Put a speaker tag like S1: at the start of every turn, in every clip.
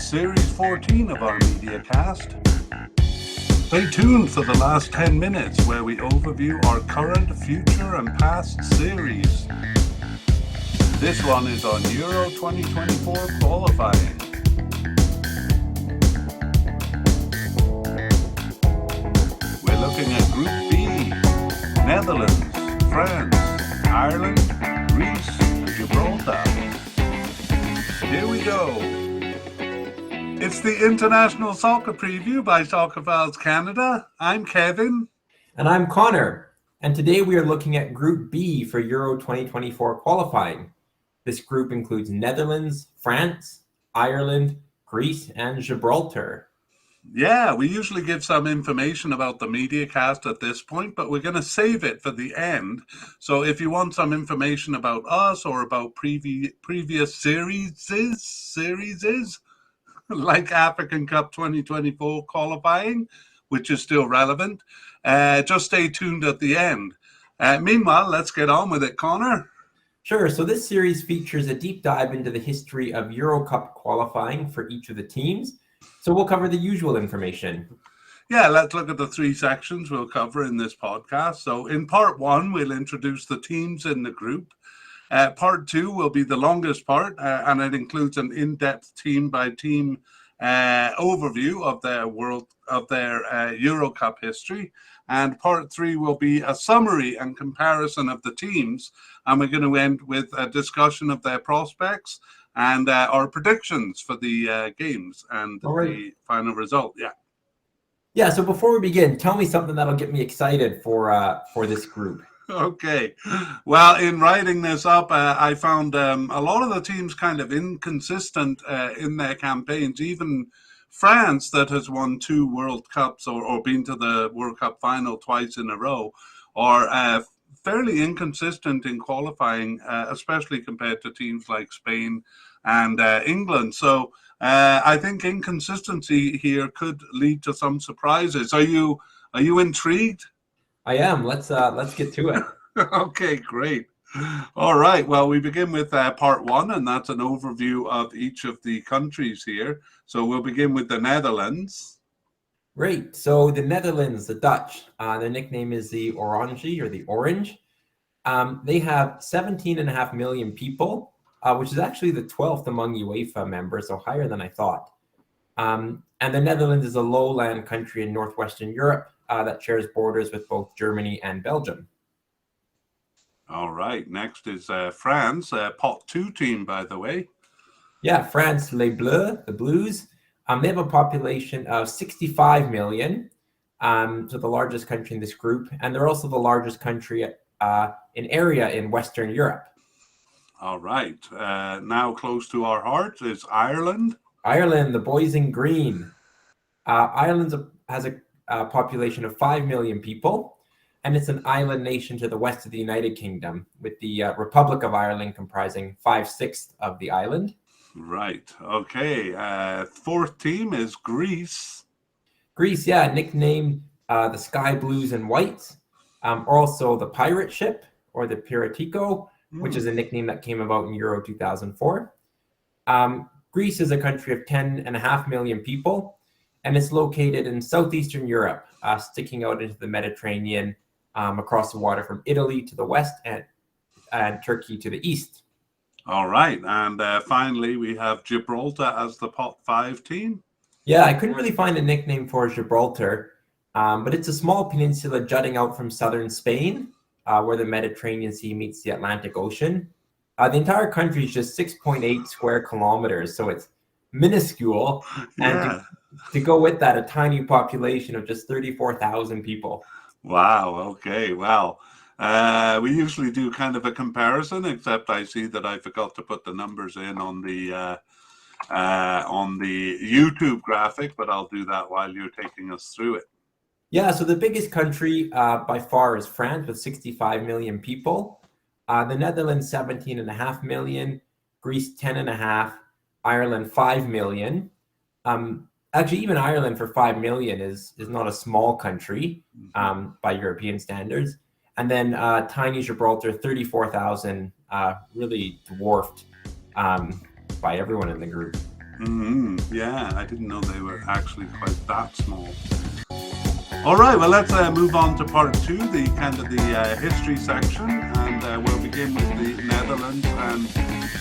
S1: It's Series 14 of our MediaCast. Stay tuned for the last 10 minutes where we overview our current, future and past series. This one is on Euro 2024 qualifying. We're looking at Group B, Netherlands, France, Ireland, Greece and Gibraltar. Here we go. It's the International Soccer Preview by Soccer Files Canada. I'm Kevin.
S2: And I'm Connor. And today we are looking at Group B for Euro 2024 qualifying. This group includes Netherlands, France, Ireland, Greece, and Gibraltar.
S1: Yeah, we usually give some information about the MediaCast at this point, but we're going to save it for the end. So if you want some information about us or about previous series, like African Cup 2024 qualifying, which is still relevant, just stay tuned at the end. Meanwhile, let's get on with it, Connor.
S2: Sure. So this series features a deep dive into the history of Euro Cup qualifying for each of the teams. So we'll cover the usual information.
S1: Yeah, let's look at the three sections we'll cover in this podcast. So in part one, we'll introduce the teams in the group. Part two will be the longest part, and it includes an in-depth team-by-team overview of their Euro Cup history. And part three will be a summary and comparison of the teams, and we're going to end with a discussion of their prospects and our predictions for the games and the final result.
S2: Yeah. So before we begin, tell me something that'll get me excited for this group.
S1: Okay. Well, in writing this up, I found a lot of the teams kind of inconsistent in their campaigns. Even France, that has won 2 World Cups or been to the World Cup final twice in a row, are fairly inconsistent in qualifying, especially compared to teams like Spain and England. So I think inconsistency here could lead to some surprises. Are you intrigued?
S2: I am. Let's get to it.
S1: Okay, great. All right. Well, we begin with part one, and that's an overview of each of the countries here. So we'll begin with the Netherlands.
S2: Great. So the Netherlands, the Dutch, their nickname is the Oranje or the Orange. They have 17.5 million people, which is actually the 12th among UEFA members, so higher than I thought. And the Netherlands is a lowland country in northwestern Europe that shares borders with both Germany and Belgium.
S1: All right. Next is France, pot 2 team, by the way.
S2: Yeah, France, Les Bleus, the Blues. They have a population of 65 million, so the largest country in this group, and they're also the largest country in area in Western Europe.
S1: All right. Now close to our hearts is Ireland.
S2: Ireland, the boys in green. Ireland has a population of 5 million people, and it's an island nation to the west of the United Kingdom, with the Republic of Ireland comprising 5/6 of the island.
S1: Right. Okay. Fourth team is Greece.
S2: Greece, yeah, nicknamed the Sky Blues and Whites, also the Pirate Ship or the Piratico, which is a nickname that came about in Euro 2004. Greece is a country of 10.5 million people, and it's located in southeastern Europe, sticking out into the Mediterranean across the water from Italy to the west and Turkey to the east.
S1: All right. And finally, we have Gibraltar as the pot 5 team.
S2: Yeah, I couldn't really find a nickname for Gibraltar, but it's a small peninsula jutting out from southern Spain, where the Mediterranean Sea meets the Atlantic Ocean. The entire country is just 6.8 square kilometers, so it's minuscule.
S1: Yeah.
S2: And to go with that, a tiny population of just 34,000 people.
S1: Wow. Okay. Wow. We usually do kind of a comparison, except I see that I forgot to put the numbers in on the YouTube graphic, but I'll do that while you're taking us through it.
S2: Yeah, so the biggest country by far is France with 65 million people. The Netherlands, 17.5 million, Greece, 10.5, Ireland, 5 million. Actually, even Ireland for 5 million is not a small country by European standards. And then tiny Gibraltar, 34,000, really dwarfed by everyone in the group.
S1: Yeah, I didn't know they were actually quite that small. All right, well, let's move on to part two, the kind of the history section, and we'll begin with the Netherlands and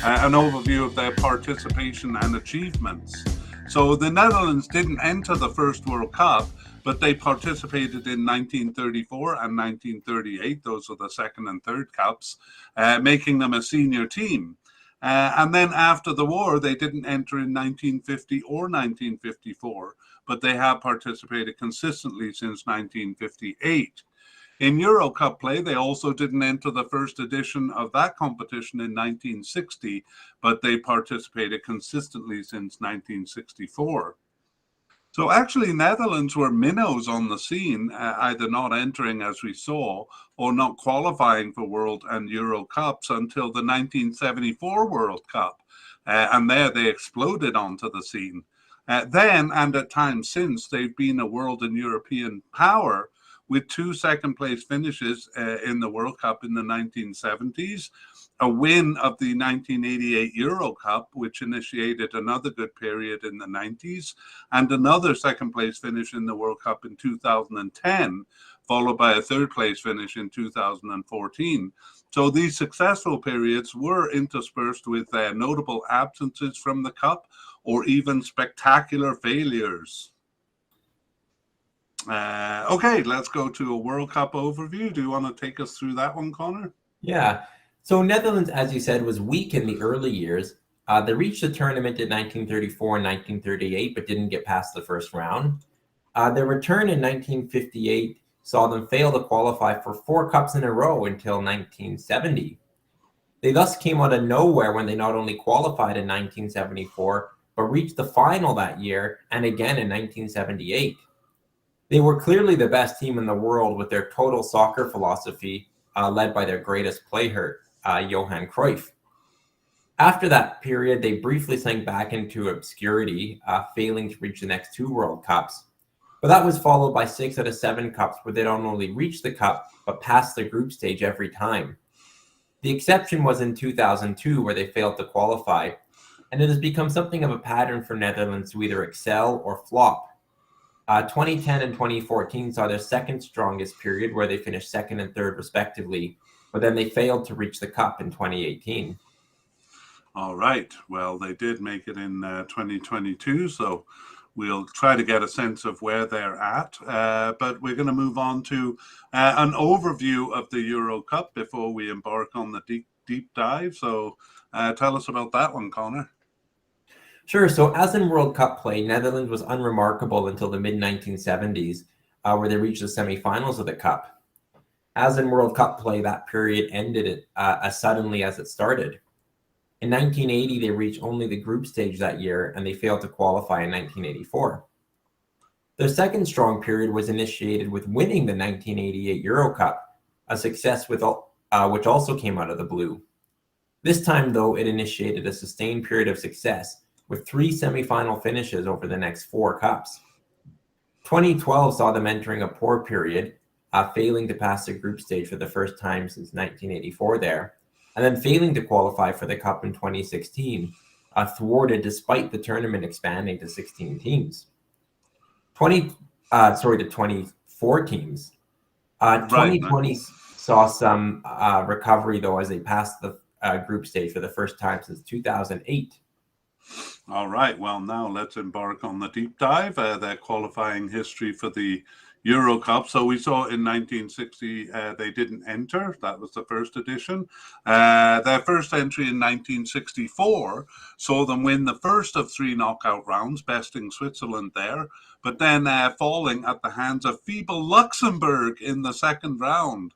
S1: an overview of their participation and achievements. So the Netherlands didn't enter the first World Cup, but they participated in 1934 and 1938. Those are the second and third cups, making them a senior team. And then after the war, they didn't enter in 1950 or 1954, but they have participated consistently since 1958. In Euro Cup play, they also didn't enter the first edition of that competition in 1960, but they participated consistently since 1964. So actually, Netherlands were minnows on the scene, either not entering as we saw, or not qualifying for World and Euro Cups until the 1974 World Cup. And there they exploded onto the scene. Then, and at times since, they've been a world and European power with 2 second place finishes in the World Cup in the 1970s, a win of the 1988 Euro Cup, which initiated another good period in the 90s, and another second place finish in the World Cup in 2010, followed by a third place finish in 2014. So these successful periods were interspersed with notable absences from the Cup or even spectacular failures. Okay, let's go to a World Cup overview. Do you want to take us through that one, Connor?
S2: Yeah. So Netherlands, as you said, was weak in the early years. They reached the tournament in 1934 and 1938, but didn't get past the first round. Their return in 1958 saw them fail to qualify for 4 cups in a row until 1970. They thus came out of nowhere when they not only qualified in 1974, but reached the final that year and again in 1978. They were clearly the best team in the world with their total soccer philosophy, led by their greatest player, Johan Cruyff. After that period, they briefly sank back into obscurity, failing to reach the next 2 World Cups. But that was followed by 6 out of 7 cups where they not only reached the cup, but passed the group stage every time. The exception was in 2002, where they failed to qualify, and it has become something of a pattern for Netherlands to either excel or flop. 2010 and 2014 saw their second strongest period, where they finished second and third respectively, but then they failed to reach the cup in 2018.
S1: All right. Well, they did make it in 2022, so we'll try to get a sense of where they're at. But we're going to move on to an overview of the Euro Cup before we embark on the deep dive. So tell us about that one, Connor.
S2: Sure. So as in World Cup play, Netherlands was unremarkable until the mid-1970s, where they reached the semifinals of the Cup. As in World Cup play, that period ended as suddenly as it started. In 1980, they reached only the group stage that year, and they failed to qualify in 1984. Their second strong period was initiated with winning the 1988 Euro Cup, a success which also came out of the blue. This time, though, it initiated a sustained period of success, with 3 semifinal finishes over the next 4 cups. 2012 saw them entering a poor period, failing to pass the group stage for the first time since 1984 there, and then failing to qualify for the cup in 2016, thwarted despite the tournament expanding to 16 teams. To 24 teams. 2020 saw some recovery, though, as they passed the group stage for the first time since 2008.
S1: All right. Well, now let's embark on the deep dive, their qualifying history for the Euro Cup. So we saw in 1960 they didn't enter. That was the first edition. Their first entry in 1964 saw them win the first of 3 knockout rounds, besting Switzerland there, but then falling at the hands of feeble Luxembourg in the second round.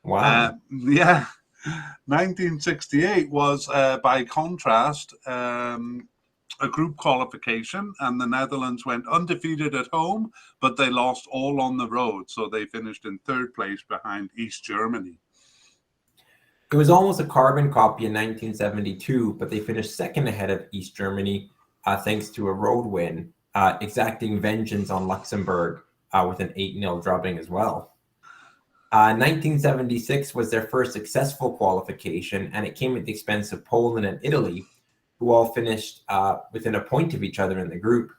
S2: Wow.
S1: 1968 was, by contrast, a group qualification, and the Netherlands went undefeated at home, but they lost all on the road. So they finished in 3rd place behind East Germany.
S2: It was almost a carbon copy in 1972, but they finished 2nd ahead of East Germany, thanks to a road win, exacting vengeance on Luxembourg with an 8-0 drubbing as well. 1976 was their first successful qualification, and it came at the expense of Poland and Italy, who all finished within a point of each other in the group.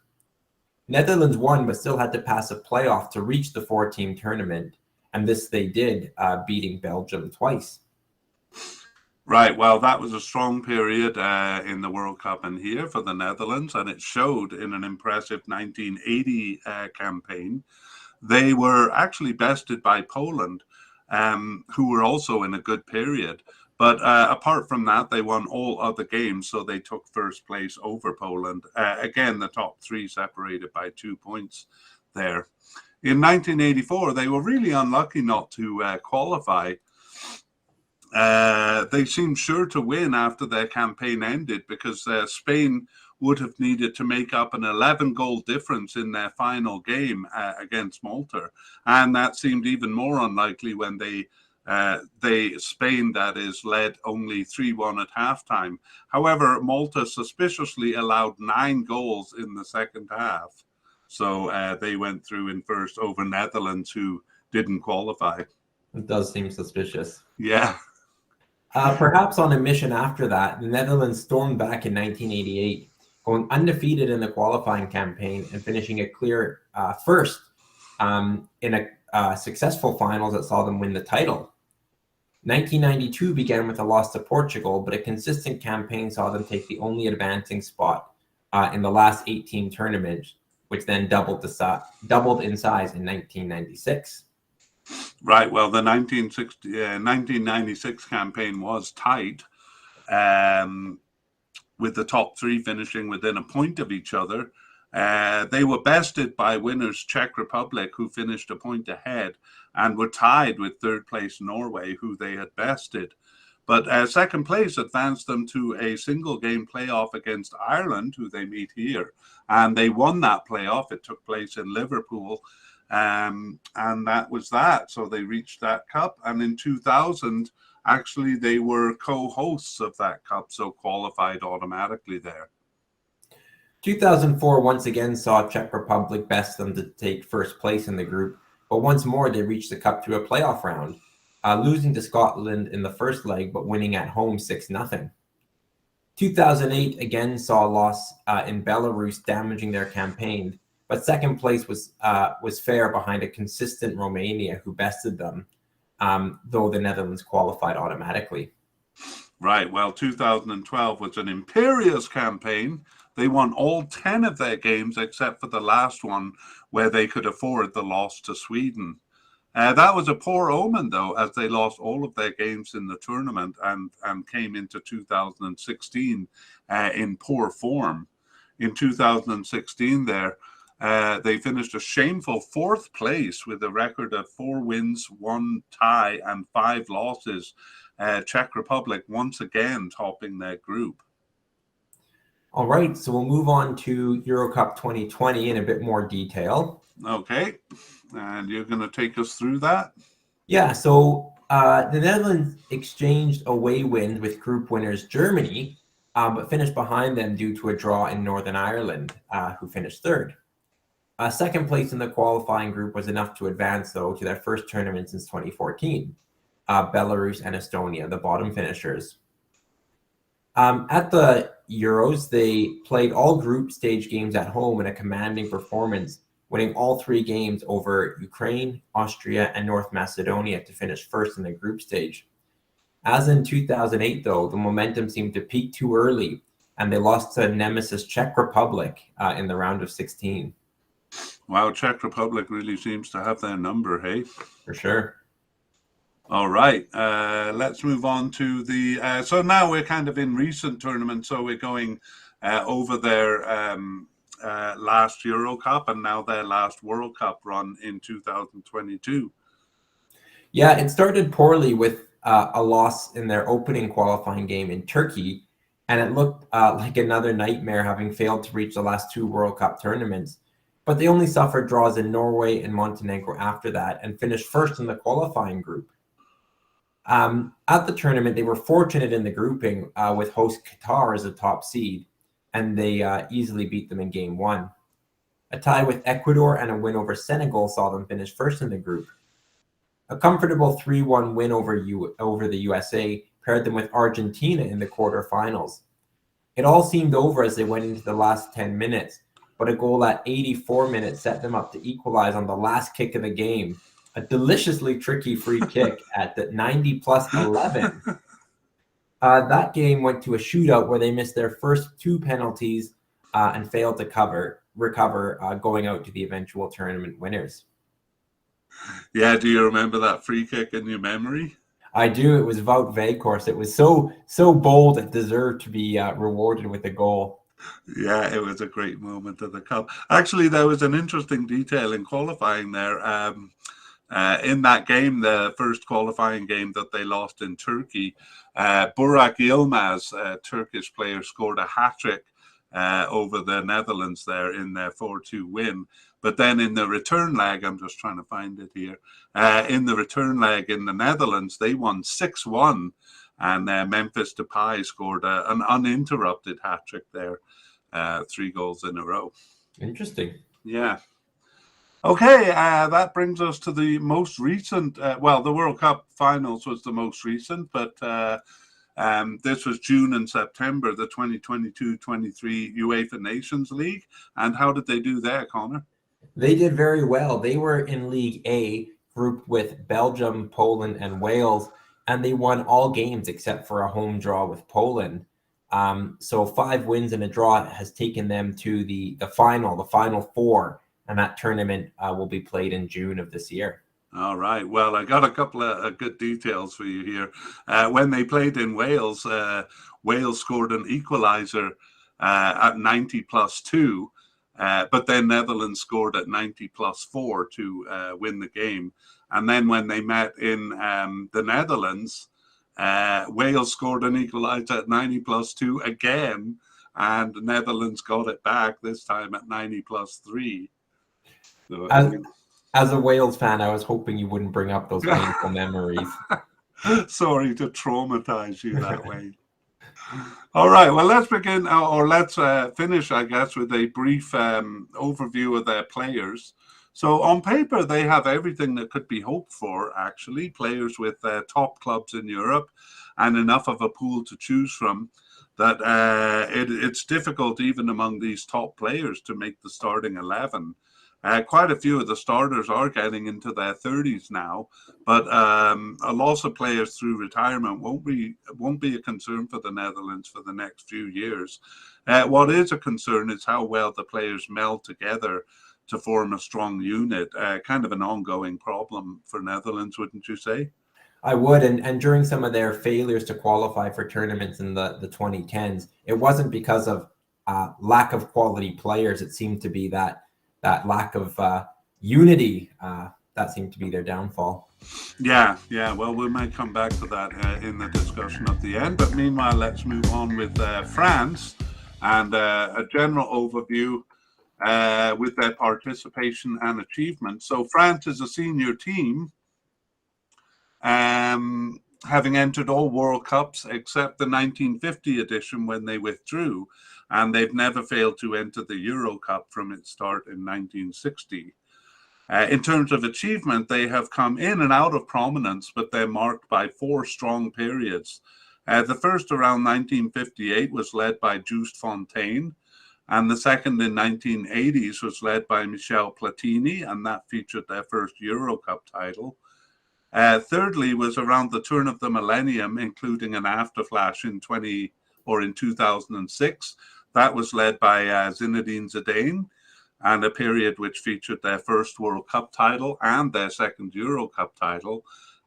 S2: Netherlands won, but still had to pass a playoff to reach the 4-team tournament, and this they did, beating Belgium twice.
S1: Right, well, that was a strong period in the World Cup and here for the Netherlands, and it showed in an impressive 1980 campaign. They were actually bested by Poland, who were also in a good period. But apart from that, they won all other games, so they took first place over Poland. Again, the top three separated by 2 points there. In 1984, they were really unlucky not to qualify. They seemed sure to win after their campaign ended because Spain would have needed to make up an 11-goal difference in their final game against Malta. And that seemed even more unlikely when Spain, that is, led only 3-1 at halftime. However, Malta suspiciously allowed 9 goals in the second half. So they went through in first over Netherlands, who didn't qualify.
S2: It does seem suspicious.
S1: Yeah.
S2: Perhaps on a mission after that, the Netherlands stormed back in 1988, going undefeated in the qualifying campaign and finishing a clear first in a successful finals that saw them win the title. 1992 began with a loss to Portugal, but a consistent campaign saw them take the only advancing spot in the last 8-team tournament, which then doubled in size in 1996.
S1: Right. Well, the 1996 campaign was tight, with the top three finishing within a point of each other. They were bested by winners Czech Republic, who finished a point ahead, and were tied with third place Norway, who they had bested. But second place advanced them to a single game playoff against Ireland, who they meet here. And they won that playoff. It took place in Liverpool. And that was that. So they reached that cup. And in 2000, actually, they were co-hosts of that cup, so qualified automatically there.
S2: 2004 once again saw Czech Republic best them to take first place in the group, but once more they reached the cup through a playoff round, losing to Scotland in the first leg, but winning at home 6-0. 2008 again saw a loss in Belarus, damaging their campaign, but second place was fair behind a consistent Romania, who bested them, though the Netherlands qualified automatically.
S1: Right. Well, 2012 was an imperious campaign. They won all 10 of their games except for the last one, where they could afford the loss to Sweden. That was a poor omen, though, as they lost all of their games in the tournament and came into 2016 in poor form. In 2016 there, they finished a shameful fourth place with a record of 4 wins, 1 tie, and 5 losses. Czech Republic once again topping their group.
S2: All right, so we'll move on to Euro Cup 2020 in a bit more detail.
S1: Okay, and you're going to take us through that?
S2: Yeah, so the Netherlands exchanged away wins with group winners Germany, but finished behind them due to a draw in Northern Ireland, who finished third. Second place in the qualifying group was enough to advance, though, to their first tournament since 2014. Belarus and Estonia, the bottom finishers. At the Euros, they played all group stage games at home in a commanding performance, winning all 3 games over Ukraine, Austria, and North Macedonia to finish first in the group stage. As in 2008, though, the momentum seemed to peak too early, and they lost to nemesis Czech Republic in the round of 16.
S1: Wow, Czech Republic really seems to have their number, hey?
S2: For sure.
S1: All right, let's move on to the... so now we're kind of in recent tournaments, so we're going over their last Euro Cup and now their last World Cup run in 2022.
S2: Yeah, it started poorly with a loss in their opening qualifying game in Turkey, and it looked like another nightmare, having failed to reach the last 2 World Cup tournaments. But they only suffered draws in Norway and Montenegro after that and finished first in the qualifying group. At the tournament, they were fortunate in the grouping with host Qatar as a top seed, and they easily beat them in game 1. A tie with Ecuador and a win over Senegal saw them finish first in the group. A comfortable 3-1 win over the USA paired them with Argentina in the quarterfinals. It all seemed over as they went into the last 10 minutes, but a goal at 84 minutes set them up to equalize on the last kick of the game. A deliciously tricky free kick at the 90 plus 11. That game went to a shootout where they missed their first 2 penalties and failed to recover, going out to the eventual tournament winners.
S1: Yeah, do you remember that free kick in your memory?
S2: I do. It was Wout Weghorst. It was so bold it deserved to be rewarded with a goal.
S1: Yeah, it was a great moment of the cup. Actually, there was an interesting detail in qualifying there. In that game, the first qualifying game that they lost in Turkey, Burak Yilmaz, a Turkish player, scored a hat-trick over the Netherlands there in their 4-2 win. But then in the return leg, I'm just trying to find it here, in the return leg in the Netherlands, they won 6-1, and Memphis Depay scored an uninterrupted hat-trick there, 3 goals in a row.
S2: Interesting.
S1: Yeah. Okay, that brings us to the most recent, the World Cup finals was the most recent, but this was June and September, the 2022-23 UEFA Nations League. And how did they do there, Connor?
S2: They did very well. They were in League A, grouped with Belgium, Poland, and Wales, and they won all games except for a home draw with Poland. So 5 wins and a draw has taken them to the final 4, and that tournament will be played in June of this year.
S1: All right. Well, I got a couple of good details for you here. When they played in Wales, Wales scored an equalizer at 90 plus 2. But then Netherlands scored at 90 plus 4 to win the game. And then when they met in the Netherlands, Wales scored an equalizer at 90 plus 2 again, and the Netherlands got it back, this time at 90 plus 3. So,
S2: as a Wales fan, I was hoping you wouldn't bring up those painful memories.
S1: Sorry to traumatize you that way. All right, well, let's begin, or let's finish, I guess, with a brief overview of their players. So on paper, they have everything that could be hoped for, actually. Players with top clubs in Europe and enough of a pool to choose from that it's difficult even among these top players to make the starting 11. Quite a few of the starters are getting into their 30s now, but a loss of players through retirement won't be a concern for the Netherlands for the next few years. What is a concern is how well the players meld together to form a strong unit. Kind of an ongoing problem for Netherlands, wouldn't you say?
S2: I would, and during some of their failures to qualify for tournaments in the 2010s, it wasn't because of lack of quality players. It seemed to be that lack of unity that seemed to be their downfall.
S1: Yeah. Well, we might come back to that in the discussion at the end. But meanwhile, let's move on with France and a general overview with their participation and achievement. So France is a senior team, having entered all World Cups except the 1950 edition when they withdrew. And they've never failed to enter the Euro Cup from its start in 1960. In terms of achievement, they have come in and out of prominence, but they're marked by 4 strong periods. The first around 1958 was led by Just Fontaine, and the second in 1980s was led by Michel Platini, and that featured their first Euro Cup title. Thirdly was around the turn of the millennium, including an afterflash in 2006. That was led by Zinedine Zidane, and a period which featured their first World Cup title and their second Euro Cup title.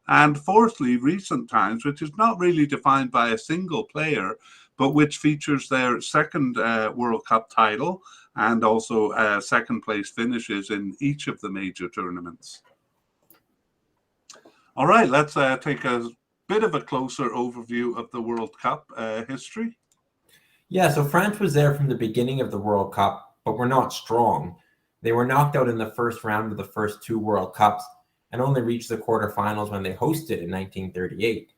S1: And fourthly, recent times, which is not really defined by a single player, but which features their second World Cup title and also second place finishes in each of the major tournaments. All right, let's take a bit of a closer overview of the World Cup history.
S2: Yeah, so France was there from the beginning of the World Cup, but were not strong. They were knocked out in the first round of the first 2 World Cups and only reached the quarterfinals when they hosted in 1938.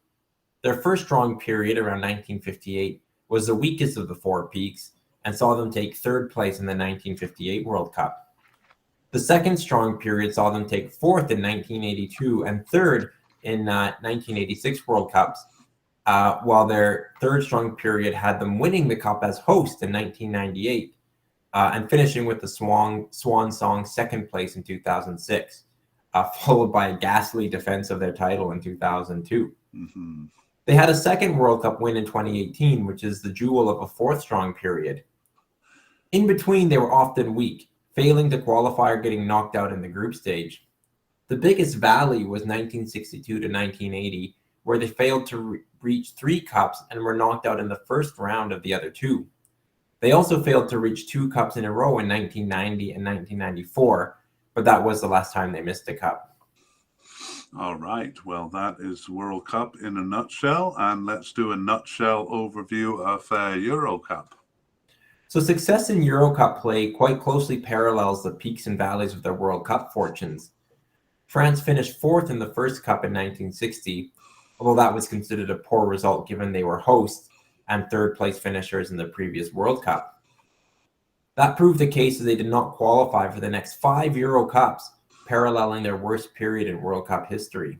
S2: Their first strong period around 1958 was the weakest of the 4 peaks and saw them take 3rd place in the 1958 World Cup. The second strong period saw them take 4th in 1982 and 3rd in 1986 World Cups. while their third strong period had them winning the cup as host in 1998 and finishing with the swan song second place in 2006, followed by a ghastly defense of their title in 2002.
S1: Mm-hmm.
S2: They had a second World Cup win in 2018, which is the jewel of a fourth strong period. In between, they were often weak, failing to qualify or getting knocked out in the group stage. The biggest valley was 1962 to 1980, where they failed to reach 3 cups and were knocked out in the first round of the other 2. They also failed to reach 2 cups in a row in 1990 and 1994, but that was the last time they missed a cup.
S1: All right. Well, that is World Cup in a nutshell, and let's do a nutshell overview of Euro Cup.
S2: So success in Euro Cup play quite closely parallels the peaks and valleys of their World Cup fortunes. France finished 4th in the first cup in 1960, although that was considered a poor result given they were hosts and third-place finishers in the previous World Cup. That proved the case as they did not qualify for the next 5 Euro Cups, paralleling their worst period in World Cup history.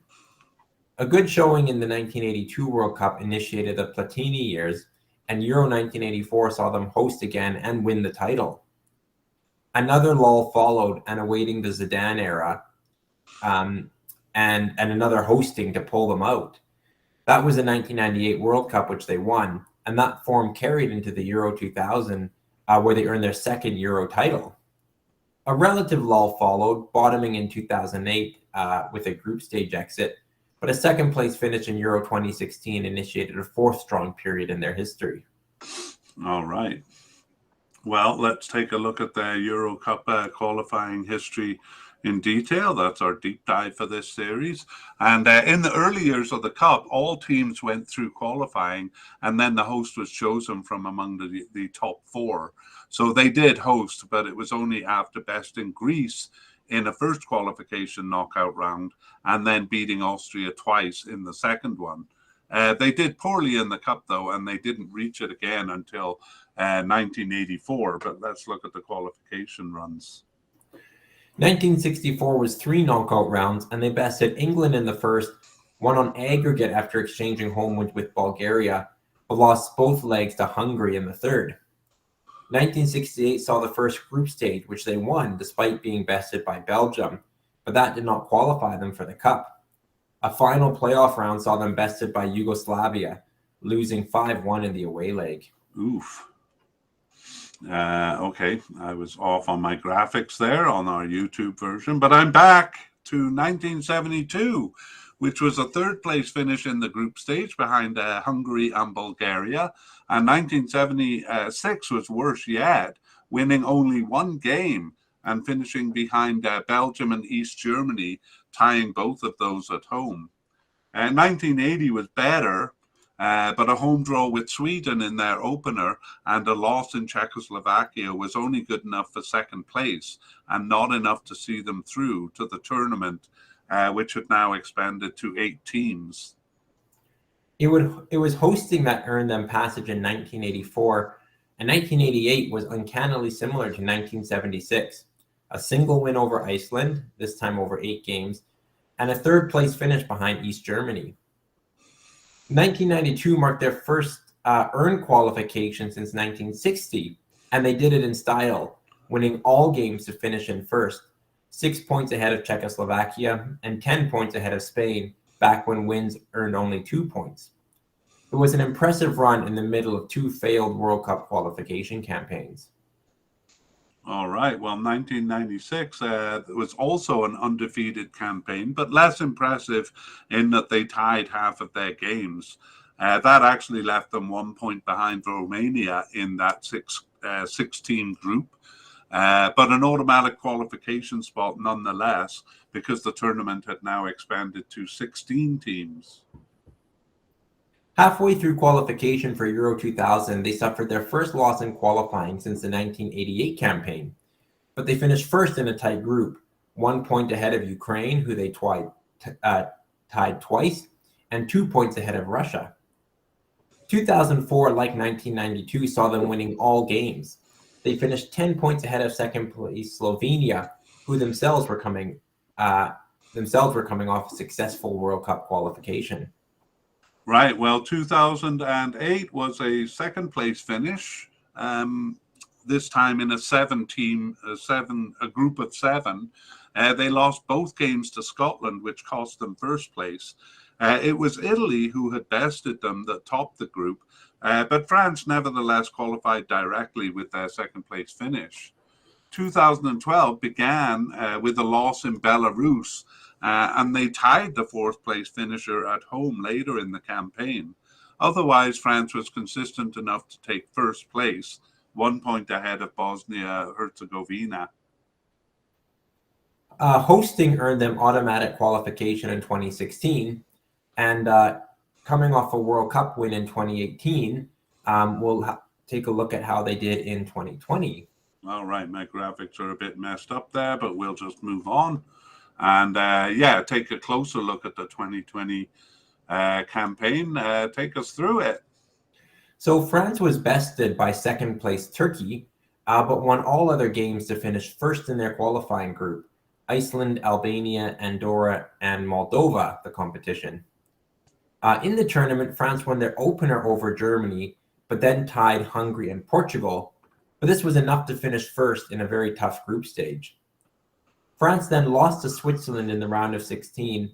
S2: A good showing in the 1982 World Cup initiated the Platini years, and Euro 1984 saw them host again and win the title. Another lull followed, and awaiting the Zidane era, and another hosting to pull them out. That was the 1998 World Cup, which they won, and that form carried into the Euro 2000, where they earned their second Euro title. A relative lull followed, bottoming in 2008 with a group stage exit, but a second-place finish in Euro 2016 initiated a fourth strong period in their history.
S1: All right. Well, let's take a look at the Euro Cup qualifying history in detail. That's our deep dive for this series. And in the early years of the Cup, all teams went through qualifying, and then the host was chosen from among the top 4. So they did host, but it was only after besting Greece in a first qualification knockout round and then beating Austria twice in the second one. They did poorly in the Cup, though, and they didn't reach it again until 1984. But let's look at the qualification runs.
S2: 1964 was 3 knockout rounds, and they bested England in the first, won on aggregate after exchanging home wins with Bulgaria, but lost both legs to Hungary in the third. 1968 saw the first group stage, which they won despite being bested by Belgium, but that did not qualify them for the Cup. A final playoff round saw them bested by Yugoslavia, losing 5-1 in the away leg.
S1: Oof. Okay, I was off on my graphics there on our YouTube version, but I'm back to 1972, which was a third-place finish in the group stage behind Hungary and Bulgaria. And 1976 was worse yet, winning only 1 game and finishing behind Belgium and East Germany, tying both of those at home. 1980 was better, but a home draw with Sweden in their opener and a loss in Czechoslovakia was only good enough for second place and not enough to see them through to the tournament, which had now expanded to 8 teams.
S2: It was hosting that earned them passage in 1984, and 1988 was uncannily similar to 1976. A single win over Iceland, this time over 8 games, and a third-place finish behind East Germany. 1992 marked their first earned qualification since 1960, and they did it in style, winning all games to finish in first, 6 points ahead of Czechoslovakia and 10 points ahead of Spain, back when wins earned only 2 points. It was an impressive run in the middle of 2 failed World Cup qualification campaigns.
S1: All right. Well, 1996 was also an undefeated campaign, but less impressive in that they tied half of their games. That actually left them 1 point behind Romania in that 6-team group, but an automatic qualification spot nonetheless, because the tournament had now expanded to 16 teams.
S2: Halfway through qualification for Euro 2000, they suffered their first loss in qualifying since the 1988 campaign, but they finished first in a tight group, 1 point ahead of Ukraine, who they tied twice, and 2 points ahead of Russia. 2004, like 1992, saw them winning all games. They finished 10 points ahead of second place Slovenia, who themselves were coming off a successful World Cup qualification.
S1: Right. Well, 2008 was a second place finish. This time in a a group of seven. They lost both games to Scotland, which cost them first place. It was Italy who had bested them that topped the group, but France nevertheless qualified directly with their second place finish. 2012 began with a loss in Belarus, and they tied the fourth place finisher at home later in the campaign. Otherwise, France was consistent enough to take first place, 1 point ahead of Bosnia-Herzegovina.
S2: Hosting earned them automatic qualification in 2016, and coming off a World Cup win in 2018, we'll take a look at how they did in 2020.
S1: All right, my graphics are a bit messed up there, but we'll just move on and take a closer look at the 2020 campaign. Take us through it.
S2: So France was bested by second place Turkey, but won all other games to finish first in their qualifying group. Iceland, Albania, Andorra, and Moldova, the competition. In the tournament, France won their opener over Germany, but then tied Hungary and Portugal. But this was enough to finish first in a very tough group stage. France then lost to Switzerland in the round of 16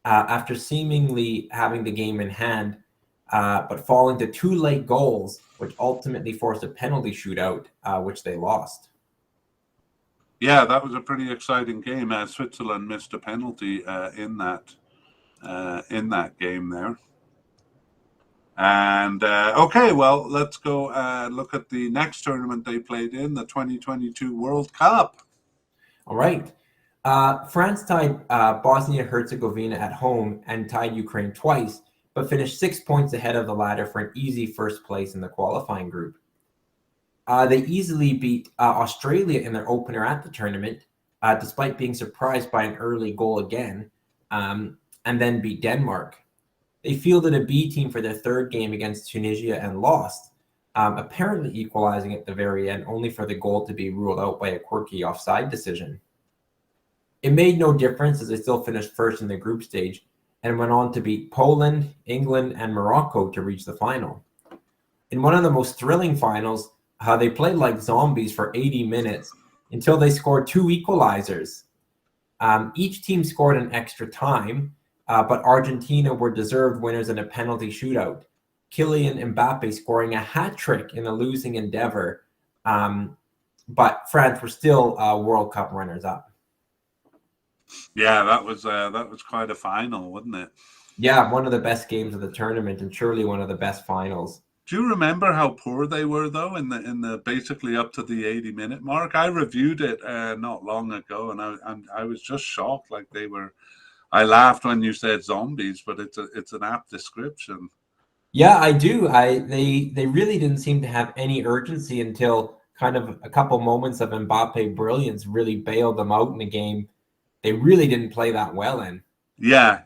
S2: after seemingly having the game in hand, but falling to two late goals, which ultimately forced a penalty shootout, which they lost.
S1: Yeah, that was a pretty exciting game. Switzerland missed a penalty in that game there. And okay, well, let's go look at the next tournament they played in, the 2022 World Cup.
S2: All right. France tied Bosnia-Herzegovina at home and tied Ukraine twice, but finished 6 points ahead of the latter for an easy first place in the qualifying group. They easily beat Australia in their opener at the tournament, despite being surprised by an early goal again, and then beat Denmark. They fielded a B team for their third game against Tunisia and lost, apparently equalizing at the very end, only for the goal to be ruled out by a quirky offside decision. It made no difference as they still finished first in the group stage and went on to beat Poland, England, and Morocco to reach the final. In one of the most thrilling finals, they played like zombies for 80 minutes until they scored two equalizers. Each team scored in extra time, but Argentina were deserved winners in a penalty shootout. Kylian Mbappe scoring a hat trick in a losing endeavor, but France were still World Cup runners-up.
S1: Yeah, that was quite a final, wasn't it?
S2: Yeah, one of the best games of the tournament, and surely one of the best finals.
S1: Do you remember how poor they were though in the basically up to the 80-minute mark? I reviewed it not long ago, and I was just shocked. Like they were. I laughed when you said zombies, but it's an apt description.
S2: Yeah, I do. They really didn't seem to have any urgency until kind of a couple moments of Mbappe brilliance really bailed them out in the game. They really didn't play that well in.
S1: Yeah.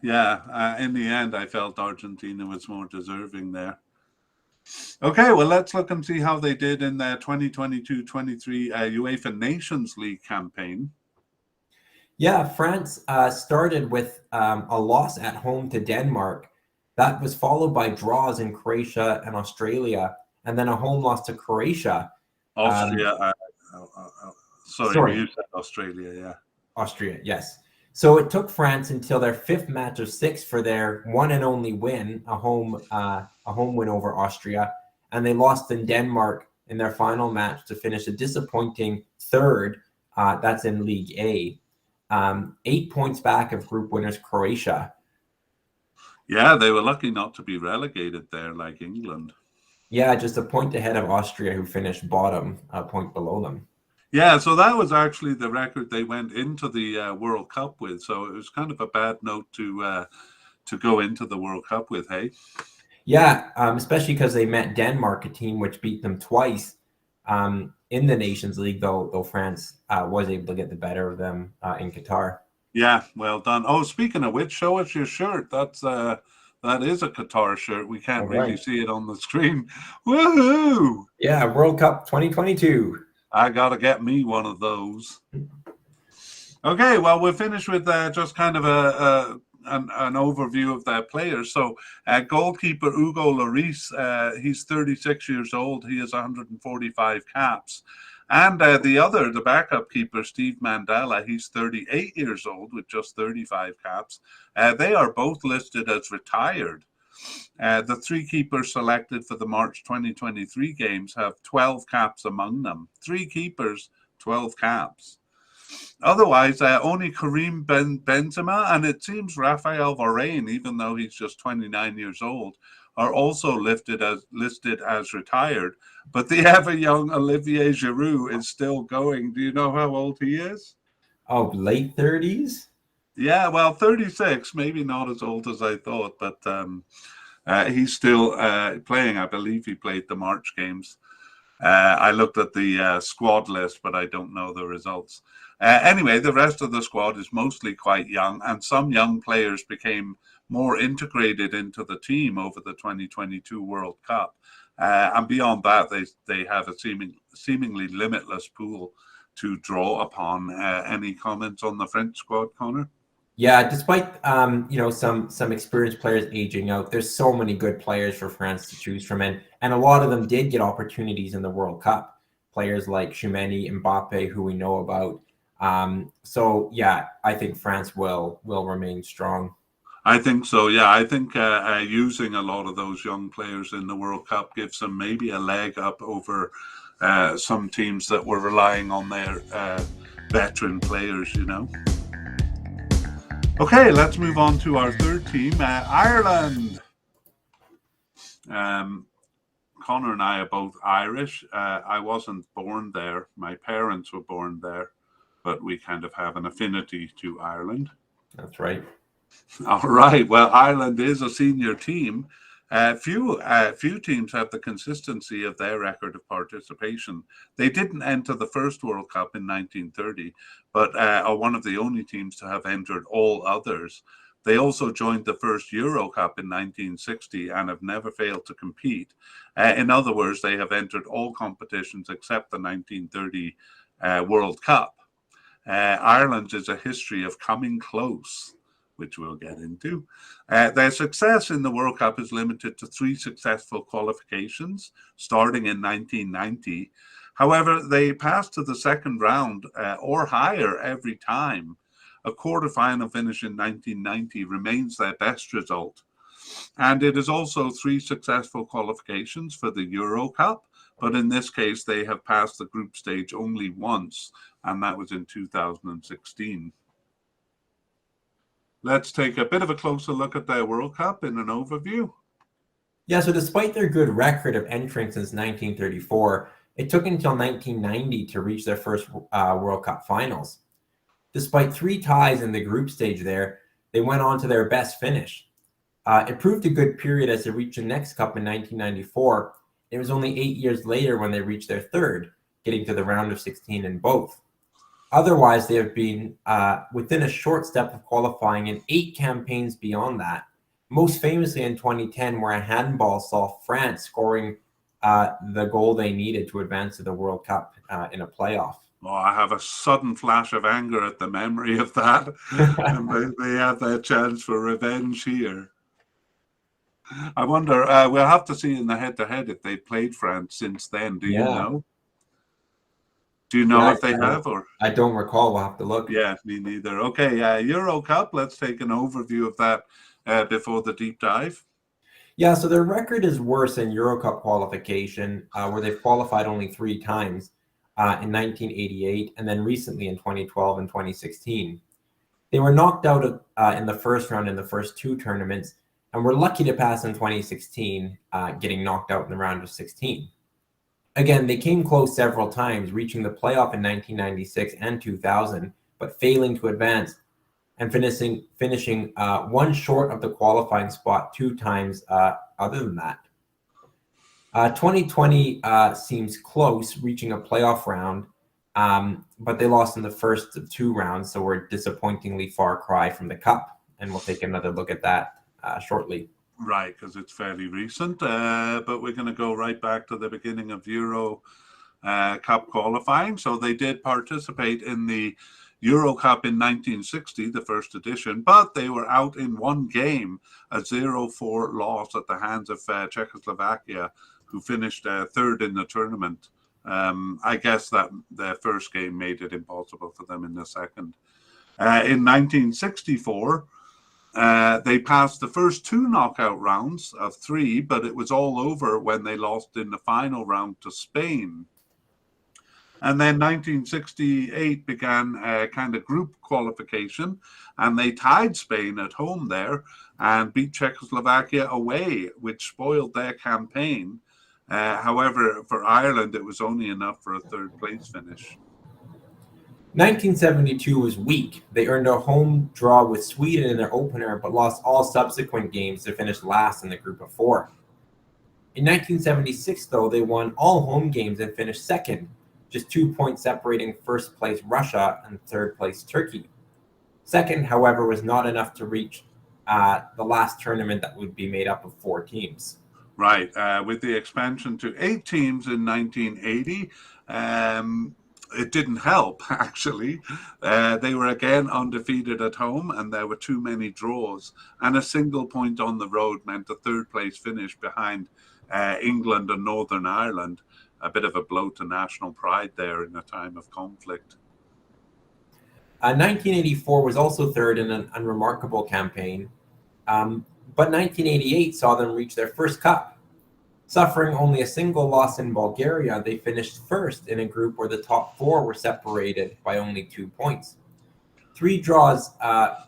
S1: In the end, I felt Argentina was more deserving there. Okay, well, let's look and see how they did in the 2022-23 UEFA Nations League campaign.
S2: Yeah, France started with a loss at home to Denmark. That was followed by draws in Croatia and Australia, and then a home loss to Croatia.
S1: Austria. Sorry, you said Australia, yeah.
S2: Austria, yes. So it took France until their fifth match of six for their one and only win, a home win over Austria, and they lost in Denmark in their final match to finish a disappointing third. That's in League A. 8 points back of group winners Croatia.
S1: Yeah, they were lucky not to be relegated there like England.
S2: Yeah, just a point ahead of Austria, who finished bottom, a point below them.
S1: Yeah, so that was actually the record they went into the World Cup with. So it was kind of a bad note to go into the World Cup with, hey?
S2: Yeah, especially because they met Denmark, a team which beat them twice in the Nations League, though France was able to get the better of them in Qatar.
S1: Yeah, well done. Oh, speaking of which, show us your shirt. That is a Qatar shirt. We can't really see it on the screen. Woohoo!
S2: Yeah, World Cup 2022.
S1: I gotta get me one of those. Okay, well, we'll finish with just kind of an overview of their players. So goalkeeper Hugo Lloris, he's 36 years old. He has 145 caps. And the backup keeper, Steve Mandela, he's 38 years old with just 35 caps. They are both listed as retired. The three keepers selected for the March 2023 games have 12 caps among them. Three keepers, 12 caps. Otherwise, only Karim Benzema and it seems Raphael Varane, even though he's just 29 years old, are also listed as retired. But the ever young Olivier Giroud is still going. Do you know how old he is?
S2: Oh, late 30s?
S1: Yeah, well, 36, maybe not as old as I thought, but he's still playing. I believe he played the March games. I looked at the squad list, but I don't know the results. Anyway, the rest of the squad is mostly quite young, and some young players became more integrated into the team over the 2022 World Cup. And beyond that, they have a seemingly limitless pool to draw upon. Any comments on the French squad, Connor?
S2: Yeah, despite some experienced players aging out, there's so many good players for France to choose from, and a lot of them did get opportunities in the World Cup. Players like Tchouaméni, Mbappe, who we know about. So yeah, I think France will remain strong.
S1: I think so. Yeah, I think using a lot of those young players in the World Cup gives them maybe a leg up over some teams that were relying on their veteran players. Okay, let's move on to our third team, Ireland. Connor and I are both Irish. I wasn't born there. My parents were born there, but we kind of have an affinity to Ireland.
S2: That's right.
S1: All right. Well, Ireland is a senior team. Few teams have the consistency of their record of participation. They didn't enter the first World Cup in 1930, but are one of the only teams to have entered all others. They also joined the first Euro Cup in 1960 and have never failed to compete. In other words, they have entered all competitions except the 1930 World Cup. Ireland is a history of coming close, which we'll get into. Their success in the World Cup is limited to 3 successful qualifications, starting in 1990. However, they passed to the second round or higher every time. A quarterfinal finish in 1990 remains their best result. And it is also 3 successful qualifications for the Euro Cup, but in this case, they have passed the group stage only once, and that was in 2016. Let's take a bit of a closer look at their World Cup in an overview.
S2: Yeah, so despite their good record of entering since 1934, it took until 1990 to reach their first World Cup finals. Despite 3 ties in the group stage there, they went on to their best finish. It proved a good period as they reached the next cup in 1994. It was only 8 years later when they reached their third, getting to the round of 16 in both. Otherwise, they have been within a short step of qualifying in 8 campaigns beyond that, most famously in 2010, where a handball saw France scoring the goal they needed to advance to the World Cup in a playoff.
S1: Oh, I have a sudden flash of anger at the memory of that. And they have their chance for revenge here. I wonder, we'll have to see in the head-to-head if they've played France since then. Do you know? Do you know if they have? Or
S2: I don't recall. We'll have to look.
S1: Yeah, me neither. Okay, Euro Cup. Let's take an overview of that before the deep dive.
S2: Yeah, so their record is worse in Euro Cup qualification, where they've qualified only 3 times in 1988 and then recently in 2012 and 2016. They were knocked out in the first round in the first 2 tournaments and were lucky to pass in 2016, getting knocked out in the round of 16. Again, they came close several times, reaching the playoff in 1996 and 2000, but failing to advance and finishing 1 short of the qualifying spot 2 times other than that. 2020 seems close, reaching a playoff round, but they lost in the first of 2 rounds, so we're disappointingly far cry from the Cup, and we'll take another look at that shortly.
S1: Right, because it's fairly recent, but we're going to go right back to the beginning of Euro Cup qualifying. So they did participate in the Euro Cup in 1960, the first edition, but they were out in one game, a 0-4 loss at the hands of Czechoslovakia, who finished third in the tournament. I guess that their first game made it impossible for them in the second. In 1964, they passed the first two knockout rounds of three, but it was all over when they lost in the final round to Spain. And then 1968 began a kind of group qualification, and they tied Spain at home there and beat Czechoslovakia away, which spoiled their campaign. However, for Ireland, it was only enough for a third place finish.
S2: 1972 was weak. They earned a home draw with Sweden in their opener, but lost all subsequent games to finish last in the group of four. In 1976, though, they won all home games and finished second, just 2 points separating first place Russia and third place Turkey. Second, however, was not enough to reach the last tournament that would be made up of 4 teams.
S1: Right. With the expansion to 8 teams in 1980, it didn't help, actually. They were again undefeated at home, and there were too many draws. And a single point on the road meant a third place finish behind England and Northern Ireland. A bit of a blow to national pride there in a time of conflict.
S2: 1984 was also third in an unremarkable campaign, but 1988 saw them reach their first cup. Suffering only a single loss in Bulgaria, they finished first in a group where the top 4 were separated by only 2 points. 3 draws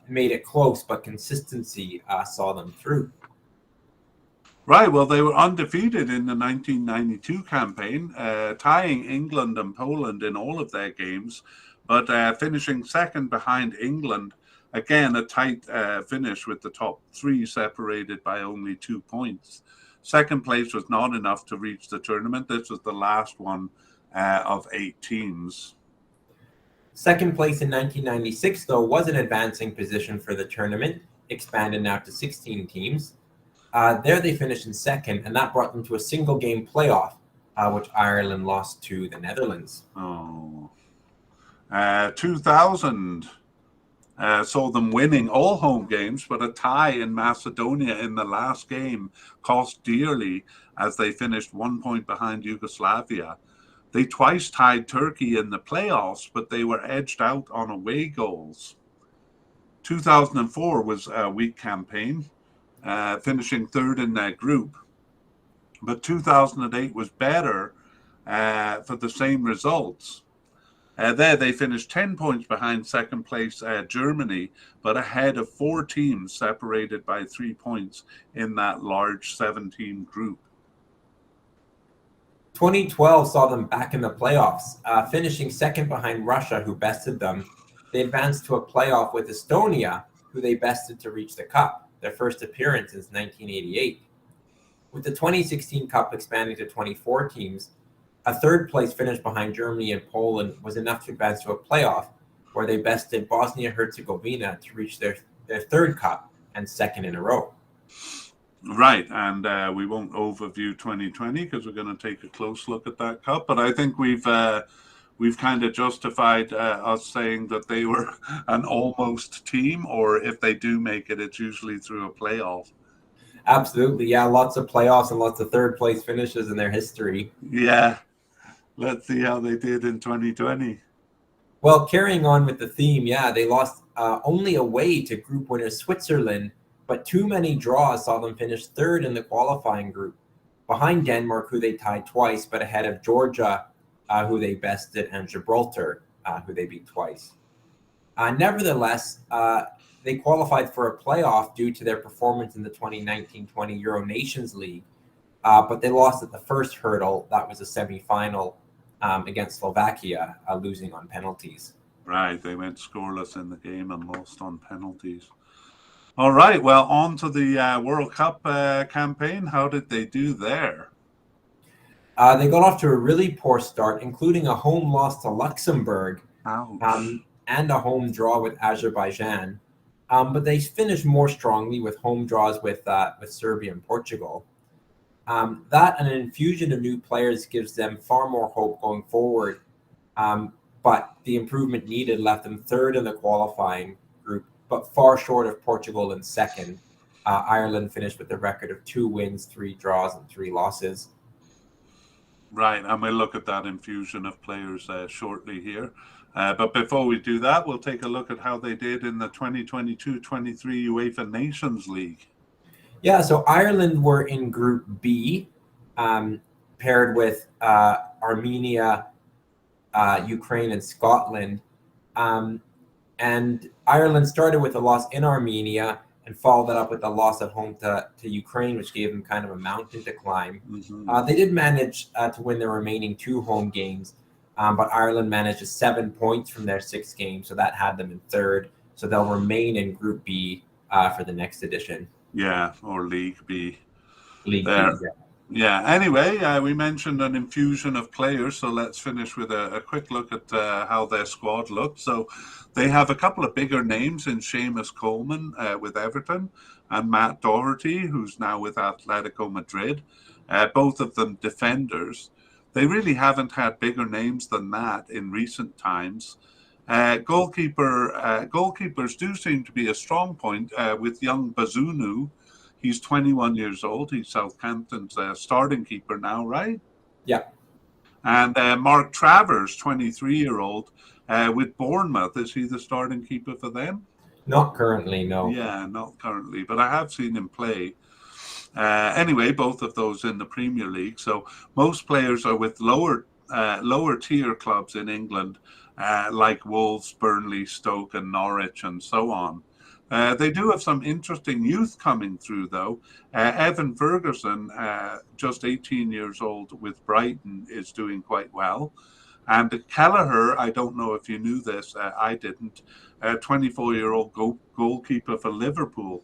S2: made it close, but consistency saw them through.
S1: Right, well, they were undefeated in the 1992 campaign, tying England and Poland in all of their games, but finishing second behind England. Again, a tight finish with the top 3 separated by only 2 points. Second place was not enough to reach the tournament. This was the last one of 8 teams.
S2: Second place in 1996, though, was an advancing position for the tournament, expanded now to 16 teams. There they finished in second, and that brought them to a single game playoff, which Ireland lost to the Netherlands.
S1: 2000 saw them winning all home games, but a tie in Macedonia in the last game cost dearly as they finished 1 point behind Yugoslavia. They twice tied Turkey in the playoffs, but they were edged out on away goals. 2004 was a weak campaign, finishing third in their group. But 2008 was better for the same results. There they finished 10 points behind second place Germany, but ahead of 4 teams separated by 3 points in that large 7-team group.
S2: 2012 saw them back in the playoffs, finishing second behind Russia, who bested them. They advanced to a playoff with Estonia, who they bested to reach the Cup, their first appearance since 1988. With the 2016 Cup expanding to 24 teams, a third place finish behind Germany and Poland was enough to advance to a playoff, where they bested Bosnia-Herzegovina to reach their third Cup and second in a row.
S1: Right, and we won't overview 2020 because we're going to take a close look at that Cup, but I think we've kind of justified us saying that they were an almost team, or if they do make it, it's usually through a playoff.
S2: Absolutely, yeah, lots of playoffs and lots of third place finishes in their history.
S1: Yeah, let's see how they did in 2020.
S2: Well, carrying on with the theme, yeah, they lost only away to group winner Switzerland, but too many draws saw them finish third in the qualifying group, behind Denmark, who they tied twice, but ahead of Georgia, who they bested, and Gibraltar, who they beat twice. Nevertheless, they qualified for a playoff due to their performance in the 2019-20 Euro Nations League, but they lost at the first hurdle. That was a semifinal against Slovakia, losing on penalties.
S1: Right, they went scoreless in the game and lost on penalties. All right, well, on to the World Cup campaign. How did they do there?
S2: They got off to a really poor start, including a home loss to Luxembourg and a home draw with Azerbaijan. But they finished more strongly with home draws with Serbia and Portugal. That and an infusion of new players gives them far more hope going forward. but the improvement needed left them third in the qualifying group, but far short of Portugal in second. Ireland finished with a record of 2 wins, 3 draws, and 3 losses.
S1: Right, and we'll look at that infusion of players shortly here. But before we do that, we'll take a look at how they did in the 2022-23 UEFA Nations League.
S2: Yeah, so Ireland were in Group B, paired with Armenia, Ukraine, and Scotland. And Ireland started with a loss in Armenia and followed that up with a loss at home to Ukraine, which gave them kind of a mountain to climb.
S1: Mm-hmm.
S2: They did manage to win their remaining 2 home games, but Ireland managed just 7 points from their 6 games, so that had them in third. So they'll remain in Group B for the next edition.
S1: Yeah, or League B.
S2: League
S1: there.
S2: B, yeah.
S1: Yeah, anyway, we mentioned an infusion of players, so let's finish with a quick look at how their squad looked. So they have a couple of bigger names in Seamus Coleman with Everton and Matt Doherty, who's now with Atletico Madrid, both of them defenders. They really haven't had bigger names than that in recent times. Goalkeepers do seem to be a strong point with young Bazunu. He's 21 years old. He's Southampton's starting keeper now, right?
S2: Yeah.
S1: And Mark Travers, 23-year-old, with Bournemouth. Is he the starting keeper for them?
S2: Not currently, no.
S1: Yeah, not currently, but I have seen him play. Anyway, both of those in the Premier League. So most players are with lower tier clubs in England, like Wolves, Burnley, Stoke, and Norwich, and so on. They do have some interesting youth coming through, though. Evan Ferguson, just 18 years old with Brighton, is doing quite well. And Kelleher, I don't know if you knew this, I didn't, 24-year-old goalkeeper for Liverpool.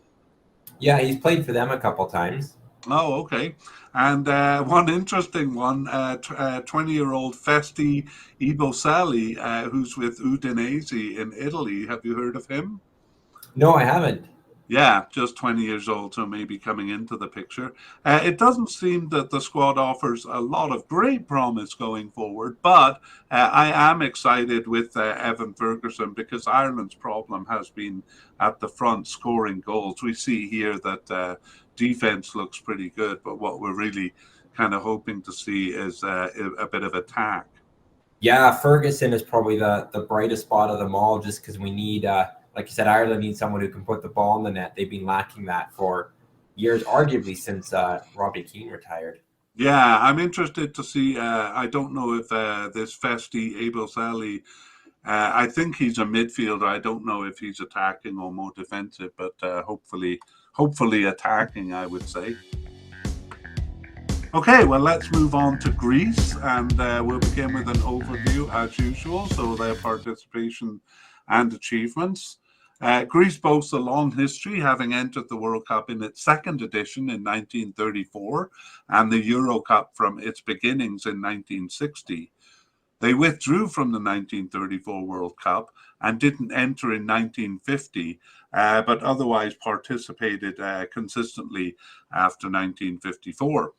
S2: Yeah, he's played for them a couple times.
S1: Oh, okay. And one interesting one, 20-year-old Festi Ibosali, who's with Udinese in Italy. Have you heard of him?
S2: No, I haven't.
S1: Yeah, just 20 years old, so maybe coming into the picture. It doesn't seem that the squad offers a lot of great promise going forward, but I am excited with Evan Ferguson because Ireland's problem has been at the front scoring goals. We see here that defense looks pretty good, but what we're really kind of hoping to see is a bit of attack.
S2: Yeah, Ferguson is probably the brightest spot of them all just because we need... like you said, Ireland needs someone who can put the ball in the net. They've been lacking that for years, arguably since Robbie Keane retired.
S1: Yeah, I'm interested to see. I don't know if this Festi Ebosali, I think he's a midfielder. I don't know if he's attacking or more defensive, but hopefully attacking, I would say. Okay, well, let's move on to Greece, and we'll begin with an overview as usual. So their participation and achievements. Greece boasts a long history, having entered the World Cup in its second edition in 1934 and the Euro Cup from its beginnings in 1960. They withdrew from the 1934 World Cup and didn't enter in 1950, but otherwise participated consistently after 1954.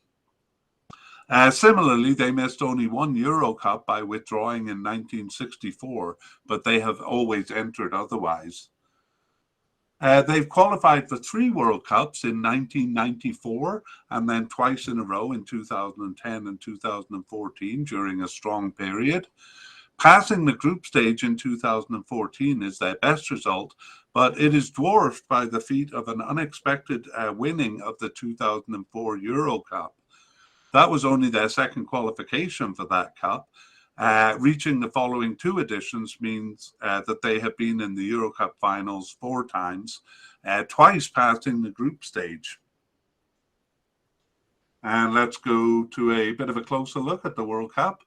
S1: Similarly, they missed only one Euro Cup by withdrawing in 1964, but they have always entered otherwise. They've qualified for 3 World Cups in 1994 and then twice in a row in 2010 and 2014 during a strong period. Passing the group stage in 2014 is their best result, but it is dwarfed by the feat of an unexpected winning of the 2004 Euro Cup. That was only their second qualification for that cup. Reaching the following 2 editions means that they have been in the Euro Cup finals 4 times, twice passing the group stage. And let's go to a bit of a closer look at the World Cup.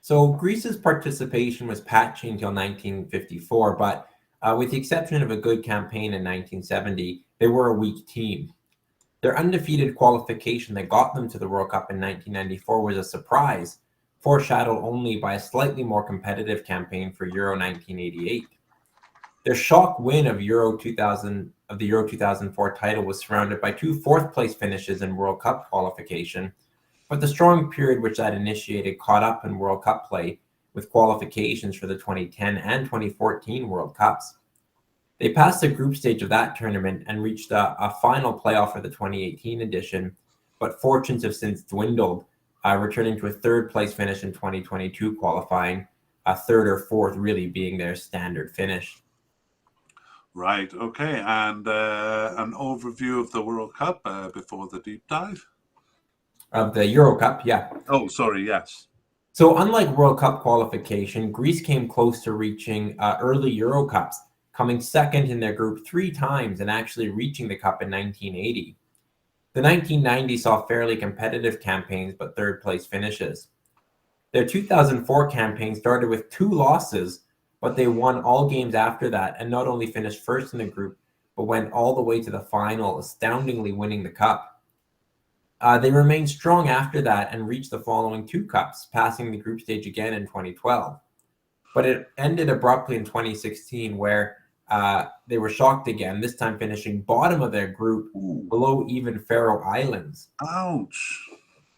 S2: So Greece's participation was patchy until 1954, but with the exception of a good campaign in 1970, they were a weak team. Their undefeated qualification that got them to the World Cup in 1994 was a surprise, foreshadowed only by a slightly more competitive campaign for Euro 1988. Their shock win of the Euro 2004 title was surrounded by 2 fourth-place finishes in World Cup qualification, but the strong period which that initiated caught up in World Cup play, with qualifications for the 2010 and 2014 World Cups. They passed the group stage of that tournament and reached a final playoff for the 2018 edition, but fortunes have since dwindled, returning to a third place finish in 2022 qualifying, a third or fourth really being their standard finish.
S1: Right, okay, and an overview of the World Cup before the deep dive?
S2: Of the Euro Cup, yeah.
S1: Oh, sorry, yes.
S2: So unlike World Cup qualification, Greece came close to reaching early Euro Cups, coming second in their group 3 times and actually reaching the Cup in 1980. The 1990 saw fairly competitive campaigns but third place finishes. Their 2004 campaign started with 2 losses, but they won all games after that and not only finished first in the group, but went all the way to the final, astoundingly winning the Cup. They remained strong after that and reached the following 2 Cups, passing the group stage again in 2012. But it ended abruptly in 2016 where they were shocked again, this time finishing bottom of their group, below even Faroe Islands.
S1: Ouch.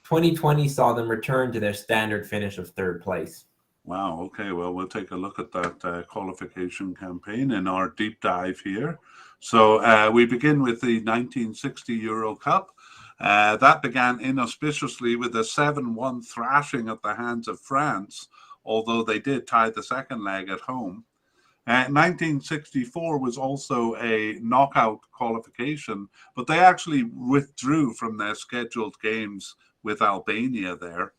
S2: 2020 saw them return to their standard finish of third place.
S1: Wow, okay, well, we'll take a look at that qualification campaign in our deep dive here. So we begin with the 1960 Euro Cup. That began inauspiciously with a 7-1 thrashing at the hands of France, although they did tie the second leg at home. 1964 was also a knockout qualification, but they actually withdrew from their scheduled games with Albania there.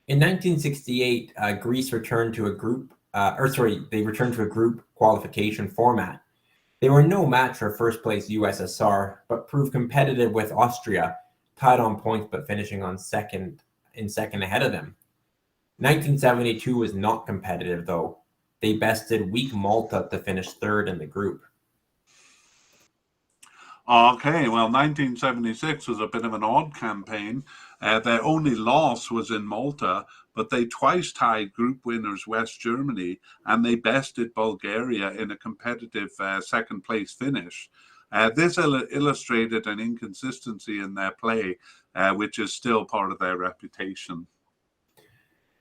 S2: In 1968, Greece returned to a group, they returned to a group qualification format. They were no match for first place USSR, but proved competitive with Austria, tied on points but finishing on second ahead of them. 1972 was not competitive though. They bested weak Malta to finish third in the group.
S1: Okay, well, 1976 was a bit of an odd campaign. Their only loss was in Malta, but they twice tied group winners West Germany, and they bested Bulgaria in a competitive second place finish. This illustrated an inconsistency in their play, which is still part of their reputation.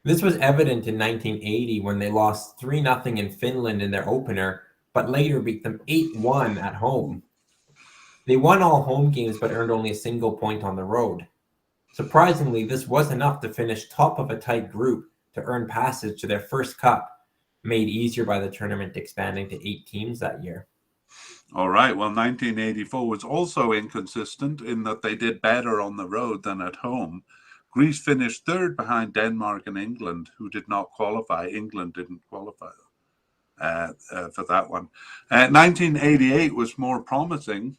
S2: This was evident in 1980 when they lost 3-0 in Finland in their opener, but later beat them 8-1 at home. They won all home games but earned only a single point on the road. Surprisingly, this was enough to finish top of a tight group to earn passage to their first cup, made easier by the tournament expanding to 8 teams that year.
S1: All right, well, 1984 was also inconsistent in that they did better on the road than at home. Greece finished third behind Denmark and England, who did not qualify. England didn't qualify for that one. 1988 was more promising.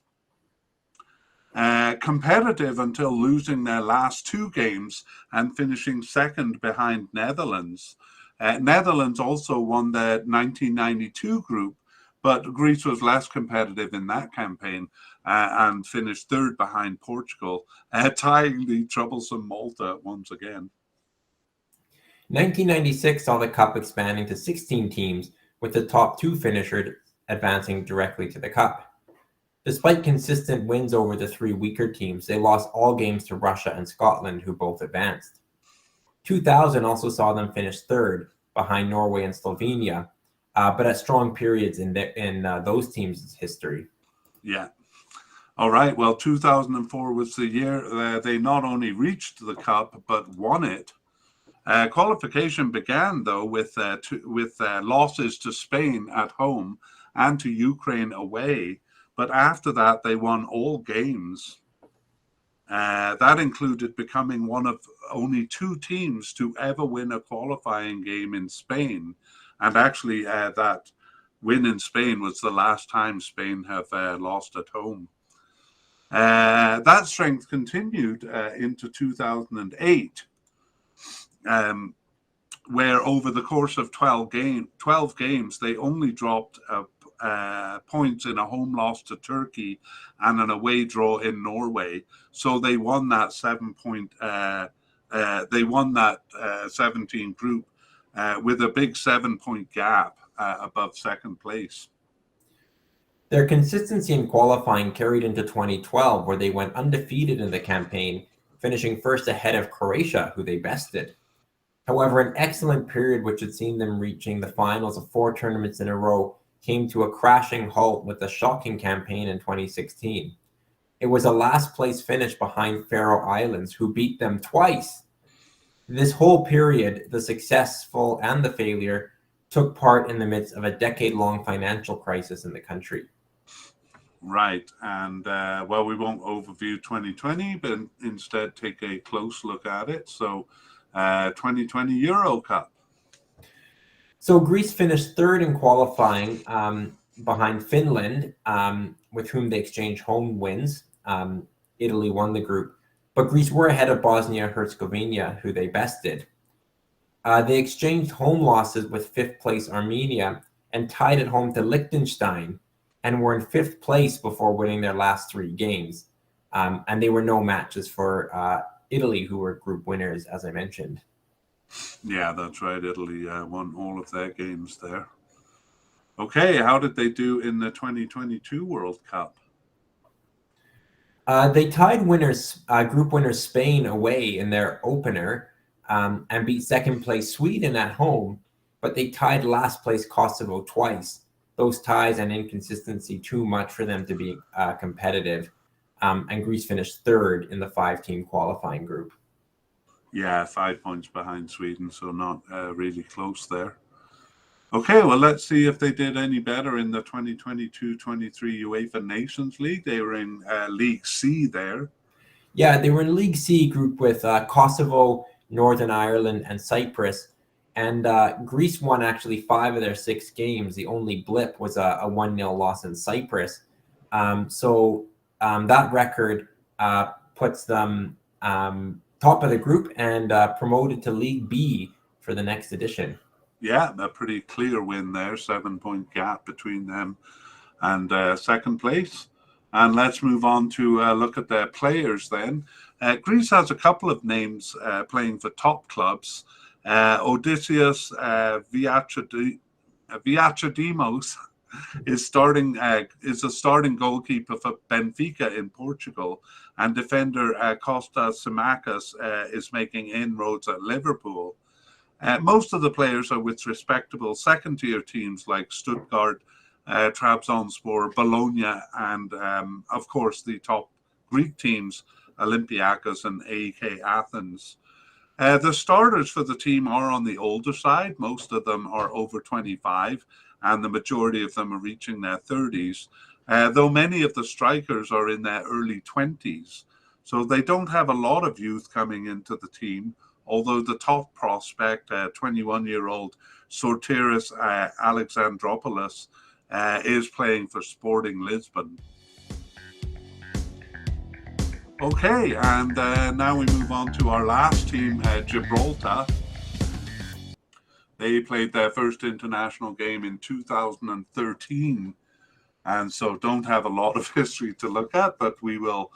S1: Competitive until losing their last 2 games and finishing second behind Netherlands. Netherlands also won the 1992 group, but Greece was less competitive in that campaign and finished third behind Portugal, tying the troublesome Malta once again.
S2: 1996 saw the cup expanding to 16 teams, with the top 2 finishers advancing directly to the cup. Despite consistent wins over the 3 weaker teams, they lost all games to Russia and Scotland, who both advanced. 2000 also saw them finish third, behind Norway and Slovenia, but at strong periods in those teams' history.
S1: Yeah. All right. Well, 2004 was the year they not only reached the cup but won it. Qualification began though with losses to Spain at home and to Ukraine away. But after that, they won all games. That included becoming one of only 2 teams to ever win a qualifying game in Spain. And actually, that win in Spain was the last time Spain have lost at home. That strength continued into 2008, where over the course of 12 games, they only dropped points in a home loss to Turkey and an away draw in Norway. So they won that 17 group with a big 7-point gap above second place.
S2: Their consistency in qualifying carried into 2012, where they went undefeated in the campaign, finishing first ahead of Croatia, who they bested. However, an excellent period, which had seen them reaching the finals of 4 tournaments in a row, came to a crashing halt with a shocking campaign in 2016. It was a last place finish behind Faroe Islands, who beat them twice. This whole period, the successful and the failure, took part in the midst of a decade-long financial crisis in the country.
S1: Right, and well, we won't overview 2020, but instead take a close look at it. So 2020 Euro Cup.
S2: So Greece finished third in qualifying behind Finland, with whom they exchanged home wins. Italy won the group, but Greece were ahead of Bosnia-Herzegovina, who they bested. They exchanged home losses with 5th place Armenia and tied at home to Liechtenstein, and were in 5th place before winning their last 3 games. And they were no matches for Italy, who were group winners, as I mentioned.
S1: Yeah, that's right. Italy won all of their games there. Okay, how did they do in the 2022 World Cup?
S2: They tied group winners Spain away in their opener, and beat 2nd place Sweden at home, but they tied last place Kosovo twice. Those ties and inconsistency too much for them to be competitive, and Greece finished 3rd in the 5-team qualifying group.
S1: Yeah, 5 points behind Sweden, so not really close there. Okay, well, let's see if they did any better in the 2022-23 UEFA Nations League. They were in League C there.
S2: Yeah, they were in League C group with Kosovo, Northern Ireland, and Cyprus. And Greece won actually 5 of their 6 games. The only blip was a 1-0 loss in Cyprus. So that record puts them top of the group and promoted to League B for the next edition.
S1: Yeah, a pretty clear win there, 7-point gap between them and 2nd place. And let's move on to look at their players then. Greece has a couple of names playing for top clubs. Odysseus Viachadimos is a starting goalkeeper for Benfica in Portugal, and defender Kostas Simakis is making inroads at Liverpool. Most of the players are with respectable second-tier teams like Stuttgart, Trabzonspor, Bologna, and of course the top Greek teams, Olympiacos and AEK Athens. The starters for the team are on the older side. Most of them are over 25, and the majority of them are reaching their 30s, though many of the strikers are in their early 20s. So they don't have a lot of youth coming into the team, although the top prospect, 21-year-old Sotiris Alexandropoulos, is playing for Sporting Lisbon. Okay, and now we move on to our last team, Gibraltar. They played their first international game in 2013, and so don't have a lot of history to look at, but we will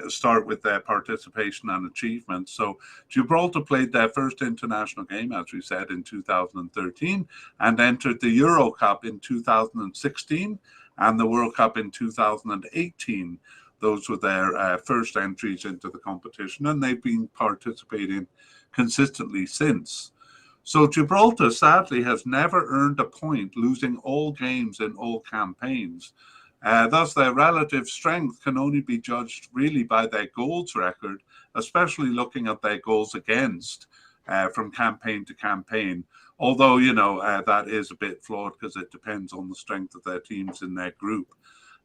S1: start with their participation and achievements. So Gibraltar played their first international game, as we said, in 2013, and entered the Euro Cup in 2016 and the World Cup in 2018. Those were their first entries into the competition, and they've been participating consistently since. So Gibraltar, sadly, has never earned a point, losing all games in all campaigns. Thus, their relative strength can only be judged really by their goals record, especially looking at their goals against from campaign to campaign. Although, that is a bit flawed because it depends on the strength of their teams in their group.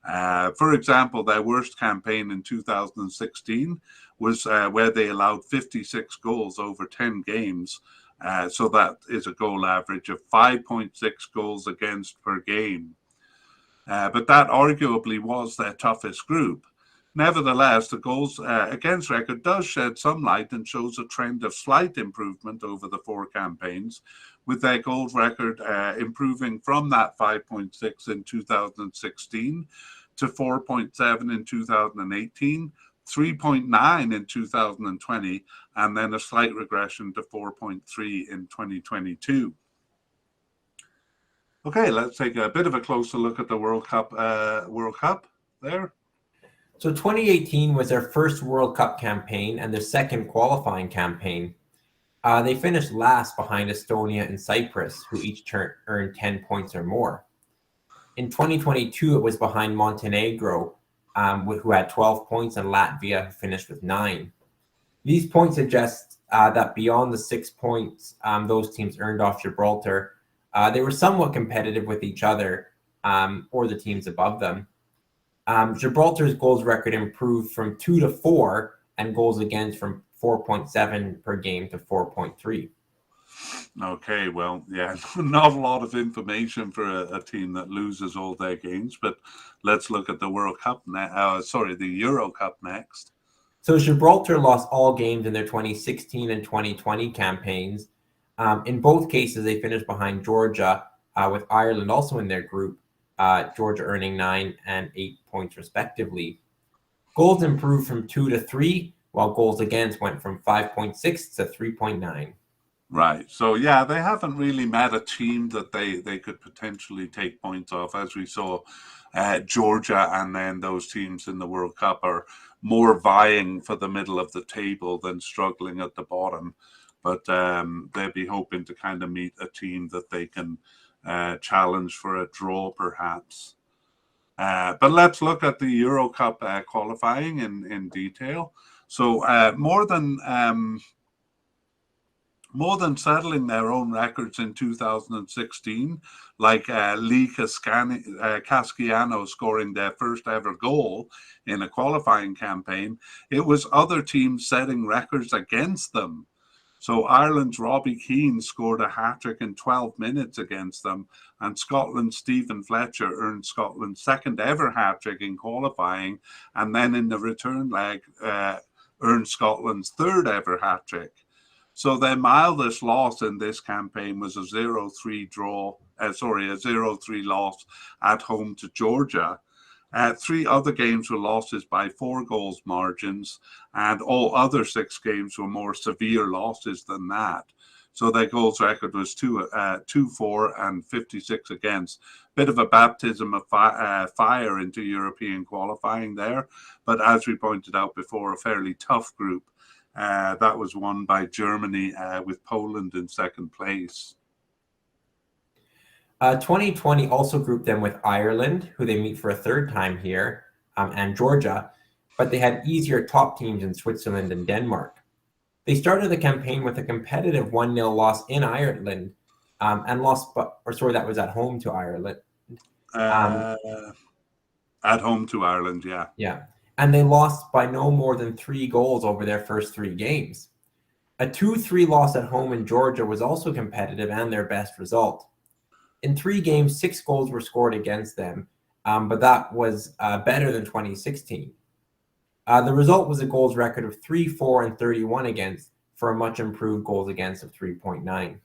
S1: For example, their worst campaign in 2016 was where they allowed 56 goals over 10 games. So that is a goal average of 5.6 goals against per game. But that arguably was their toughest group. Nevertheless, the goals against record does shed some light and shows a trend of slight improvement over the 4 campaigns, with their goals record improving from that 5.6 in 2016 to 4.7 in 2018, 3.9 in 2020, and then a slight regression to 4.3 in 2022. Okay, let's take a bit of a closer look at the World Cup there.
S2: So 2018 was their first World Cup campaign and their second qualifying campaign. They finished last behind Estonia and Cyprus, who each earned 10 points or more. In 2022, it was behind Montenegro, who had 12 points, and Latvia, who finished with 9. These points suggest that beyond the 6 points those teams earned off Gibraltar, they were somewhat competitive with each other or the teams above them. Gibraltar's goals record improved from 2 to 4, and goals against from 4.7 per game to 4.3.
S1: Okay, well, yeah, not a lot of information for a team that loses all their games, but let's look at the the Euro Cup next.
S2: So Gibraltar lost all games in their 2016 and 2020 campaigns. In both cases, they finished behind Georgia, with Ireland also in their group, Georgia earning 9 and 8 points respectively. Goals improved from 2 to 3, while goals against went from 5.6 to 3.9.
S1: Right. So, yeah, they haven't really met a team that they could potentially take points off. As we saw, Georgia and then those teams in the World Cup are more vying for the middle of the table than struggling at the bottom. But they'll be hoping to kind of meet a team that they can challenge for a draw, perhaps. But let's look at the Euro Cup qualifying in detail. So more than settling their own records in 2016, like Lee Casciano scoring their first ever goal in a qualifying campaign, it was other teams setting records against them. So Ireland's Robbie Keane scored a hat-trick in 12 minutes against them, and Scotland's Stephen Fletcher earned Scotland's second ever hat-trick in qualifying, and then in the return leg earned Scotland's third ever hat-trick. So their mildest loss in this campaign was a 0-3 loss at home to Georgia. 3 other games were losses by 4 goals margins, and all other 6 games were more severe losses than that. So their goals record was 2-4 and 56 against. Bit of a baptism of fire into European qualifying there, but as we pointed out before, a fairly tough group. That was won by Germany with Poland in second place.
S2: 2020 also grouped them with Ireland, who they meet for a third time here, and Georgia, but they had easier top teams in Switzerland and Denmark. They started the campaign with a competitive 1-0 loss in Ireland, and that was at home to Ireland.
S1: At home to Ireland, yeah.
S2: Yeah. And they lost by no more than 3 goals over their first 3 games. A 2-3 loss at home in Georgia was also competitive and their best result. In 3 games, 6 goals were scored against them, but that was better than 2016. The result was a goals record of 3-4 and 31 against, for a much improved goals against of 3.9.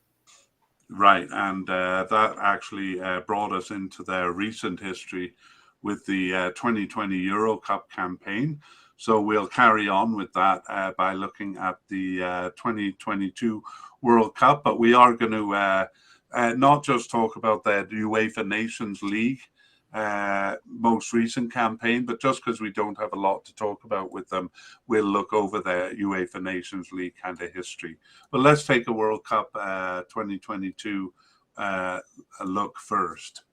S1: Right, and that actually brought us into their recent history with the 2020 Euro Cup campaign. So we'll carry on with that by looking at the 2022 World Cup, but we are going to not just talk about the UEFA Nations League most recent campaign, but just because we don't have a lot to talk about with them, we'll look over the UEFA Nations League kind of history. But let's take a World Cup 2022 a look first.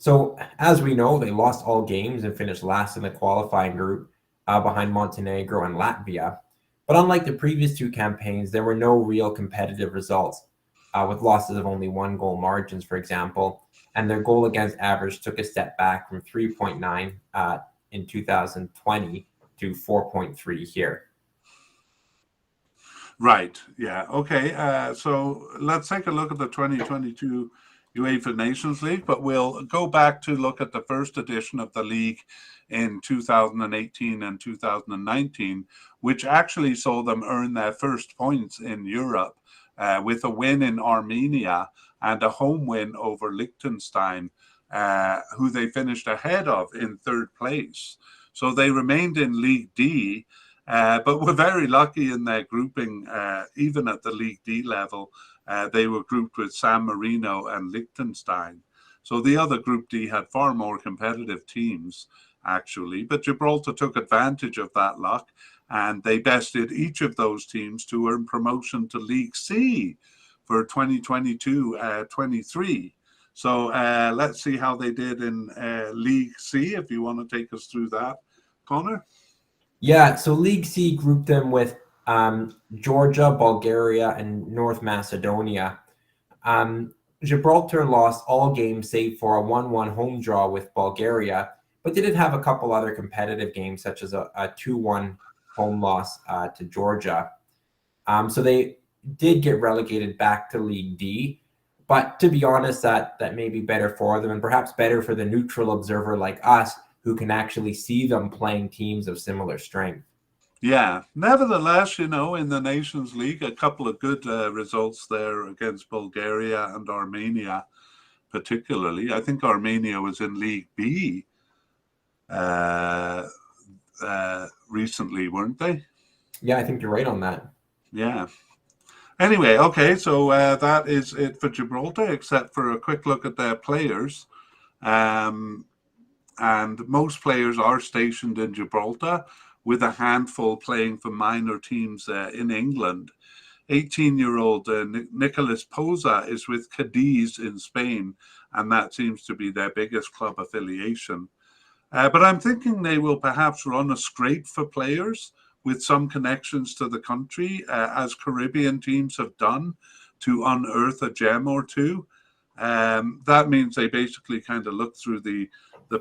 S2: So, as we know, they lost all games and finished last in the qualifying group behind Montenegro and Latvia. But unlike the previous 2 campaigns, there were no real competitive results, with losses of only 1 goal margins, for example, and their goal against average took a step back from 3.9 in 2020 to 4.3 here.
S1: Right, yeah, okay. So let's take a look at the 2022 UEFA Nations League, but we'll go back to look at the first edition of the league in 2018 and 2019, which actually saw them earn their first points in Europe with a win in Armenia and a home win over Liechtenstein, who they finished ahead of in third place. So they remained in League D, but were very lucky in their grouping, even at the League D level. They were grouped with San Marino and Liechtenstein. So the other Group D had far more competitive teams, actually. But Gibraltar took advantage of that luck and they bested each of those teams to earn promotion to League C for 2022-23. So let's see how they did in League C, if you want to take us through that, Connor.
S2: Yeah, so League C grouped them with Georgia, Bulgaria, and North Macedonia. Gibraltar lost all games save for a 1-1 home draw with Bulgaria, but they did have a couple other competitive games, such as a 2-1 home loss to Georgia. So they did get relegated back to League D, but to be honest, that may be better for them, and perhaps better for the neutral observer like us, who can actually see them playing teams of similar strength.
S1: Yeah, nevertheless, in the Nations League, a couple of good results there against Bulgaria and Armenia, particularly. I think Armenia was in League B recently, weren't they?
S2: Yeah, I think you're right on that.
S1: Yeah. Anyway, okay, so that is it for Gibraltar, except for a quick look at their players. And most players are stationed in Gibraltar, with a handful playing for minor teams in England. 18-year-old Nicolas Poza is with Cadiz in Spain, and that seems to be their biggest club affiliation. But I'm thinking they will perhaps run a scrape for players with some connections to the country, as Caribbean teams have done, to unearth a gem or two. That means they basically kind of look through the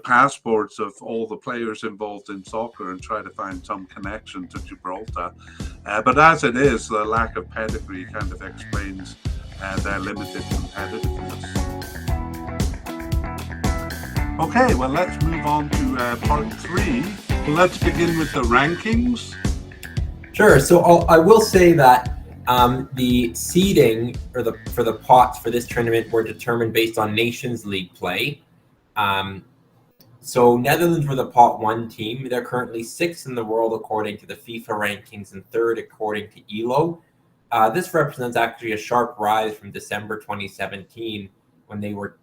S1: passports of all the players involved in soccer and try to find some connection to Gibraltar. But as it is, the lack of pedigree kind of explains their limited competitiveness. Okay, well, let's move on to part 3. Let's begin with the rankings.
S2: Sure. So I will say that the seeding for the pots for this tournament were determined based on Nations League play. So Netherlands were the pot 1 team. They're currently 6th in the world according to the FIFA rankings and 3rd according to ELO. This represents actually a sharp rise from December 2017 when they were,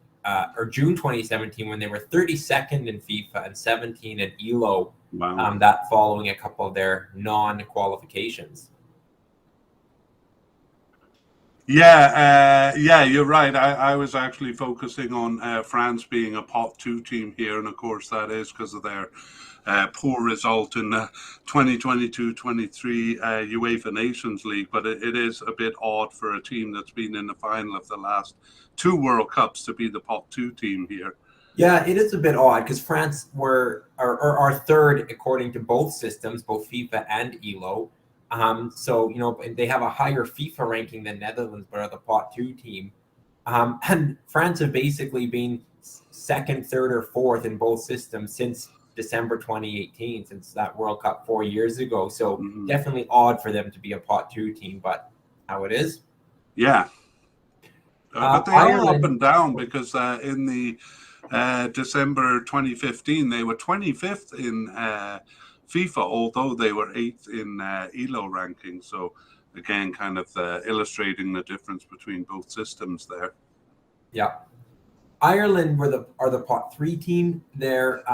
S2: or June 2017 when they were 32nd in FIFA and 17 in ELO.
S1: Wow.
S2: That following a couple of their non-qualifications.
S1: Yeah, you're right. I was actually focusing on France being a pot 2 team here, and of course that is because of their poor result in the 2022-23 UEFA Nations League. But it is a bit odd for a team that's been in the final of the last 2 World Cups to be the pot 2 team here.
S2: Yeah, it is a bit odd because France are 3rd according to both systems, both FIFA and ELO. So, they have a higher FIFA ranking than Netherlands, but are the pot 2 team. And France have basically been 2nd, 3rd, or 4th in both systems since December 2018, since that World Cup 4 years ago. So definitely odd for them to be a pot 2 team, but how it is.
S1: Yeah. But they are up and down because in the December 2015, they were 25th in FIFA, although they were 8th in ELO rankings. So again, kind of illustrating the difference between both systems there.
S2: Yeah. Ireland are the pot 3 team. They're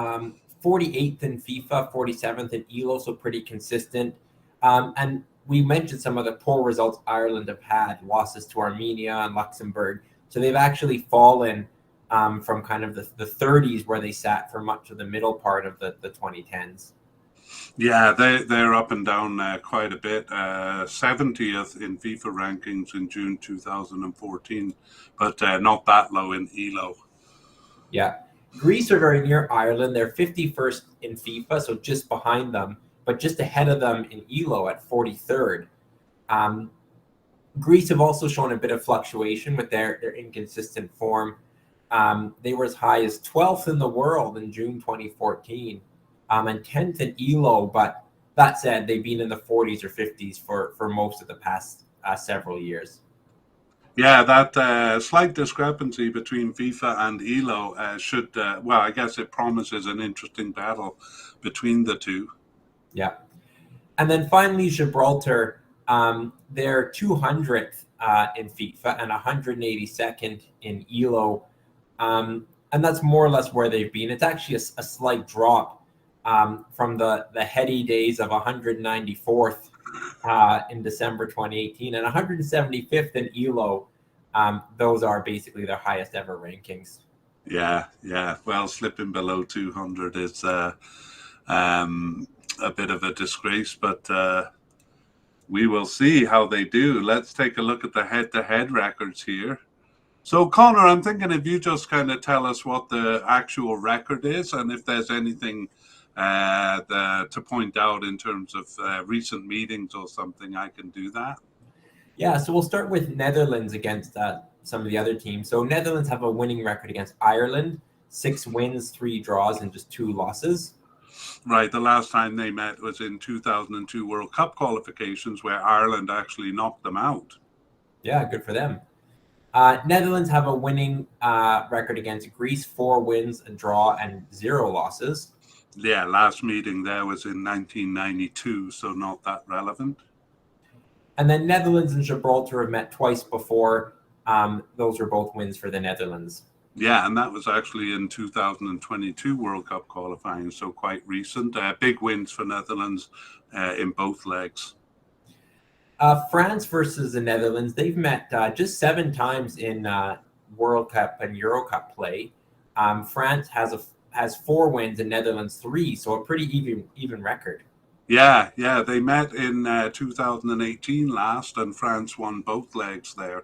S2: 48th in FIFA, 47th in ELO, so pretty consistent. And we mentioned some of the poor results Ireland have had, losses to Armenia and Luxembourg. So they've actually fallen from kind of the 30s where they sat for much of the middle part of the 2010s.
S1: Yeah, they're up and down quite a bit. 70th in FIFA rankings in June 2014, but not that low in ELO.
S2: Yeah. Greece are very near Ireland. They're 51st in FIFA, so just behind them, but just ahead of them in ELO at 43rd. Greece have also shown a bit of fluctuation with their inconsistent form. They were as high as 12th in the world in June 2014 and 10th in ELO, but that said, they've been in the 40s or 50s for most of the past several years.
S1: Yeah, that slight discrepancy between FIFA and ELO I guess it promises an interesting battle between the two.
S2: Yeah. And then finally, Gibraltar, they're 200th in FIFA and 182nd in ELO. And that's more or less where they've been. It's actually a slight drop from the heady days of 194th in December 2018 and 175th in ELO. Those are basically their highest ever rankings.
S1: Yeah. Well, slipping below 200 is a bit of a disgrace, but we will see how they do. Let's take a look at the head-to-head records here. So, Connor, I'm thinking if you just kind of tell us what the actual record is and if there's anything to point out in terms of recent meetings or something, I can do that.
S2: Yeah, so we'll start with Netherlands against some of the other teams. So Netherlands have a winning record against Ireland, 6 wins, 3 draws, and just 2 losses.
S1: Right, the last time they met was in 2002 World Cup qualifications where Ireland actually knocked them out.
S2: Yeah, good for them. Netherlands have a winning record against Greece, 4 wins, a draw, and 0 losses.
S1: Yeah, last meeting there was in 1992, so not that relevant.
S2: And then Netherlands and Gibraltar have met twice before. Those were both wins for the Netherlands.
S1: Yeah, and that was actually in 2022 World Cup qualifying, so quite recent. Big wins for Netherlands in both legs.
S2: France versus the Netherlands, they've met just 7 times in World Cup and Euro Cup play. France has 4 wins and Netherlands 3, so a pretty even record.
S1: Yeah, they met in 2018 last, and France won both legs there.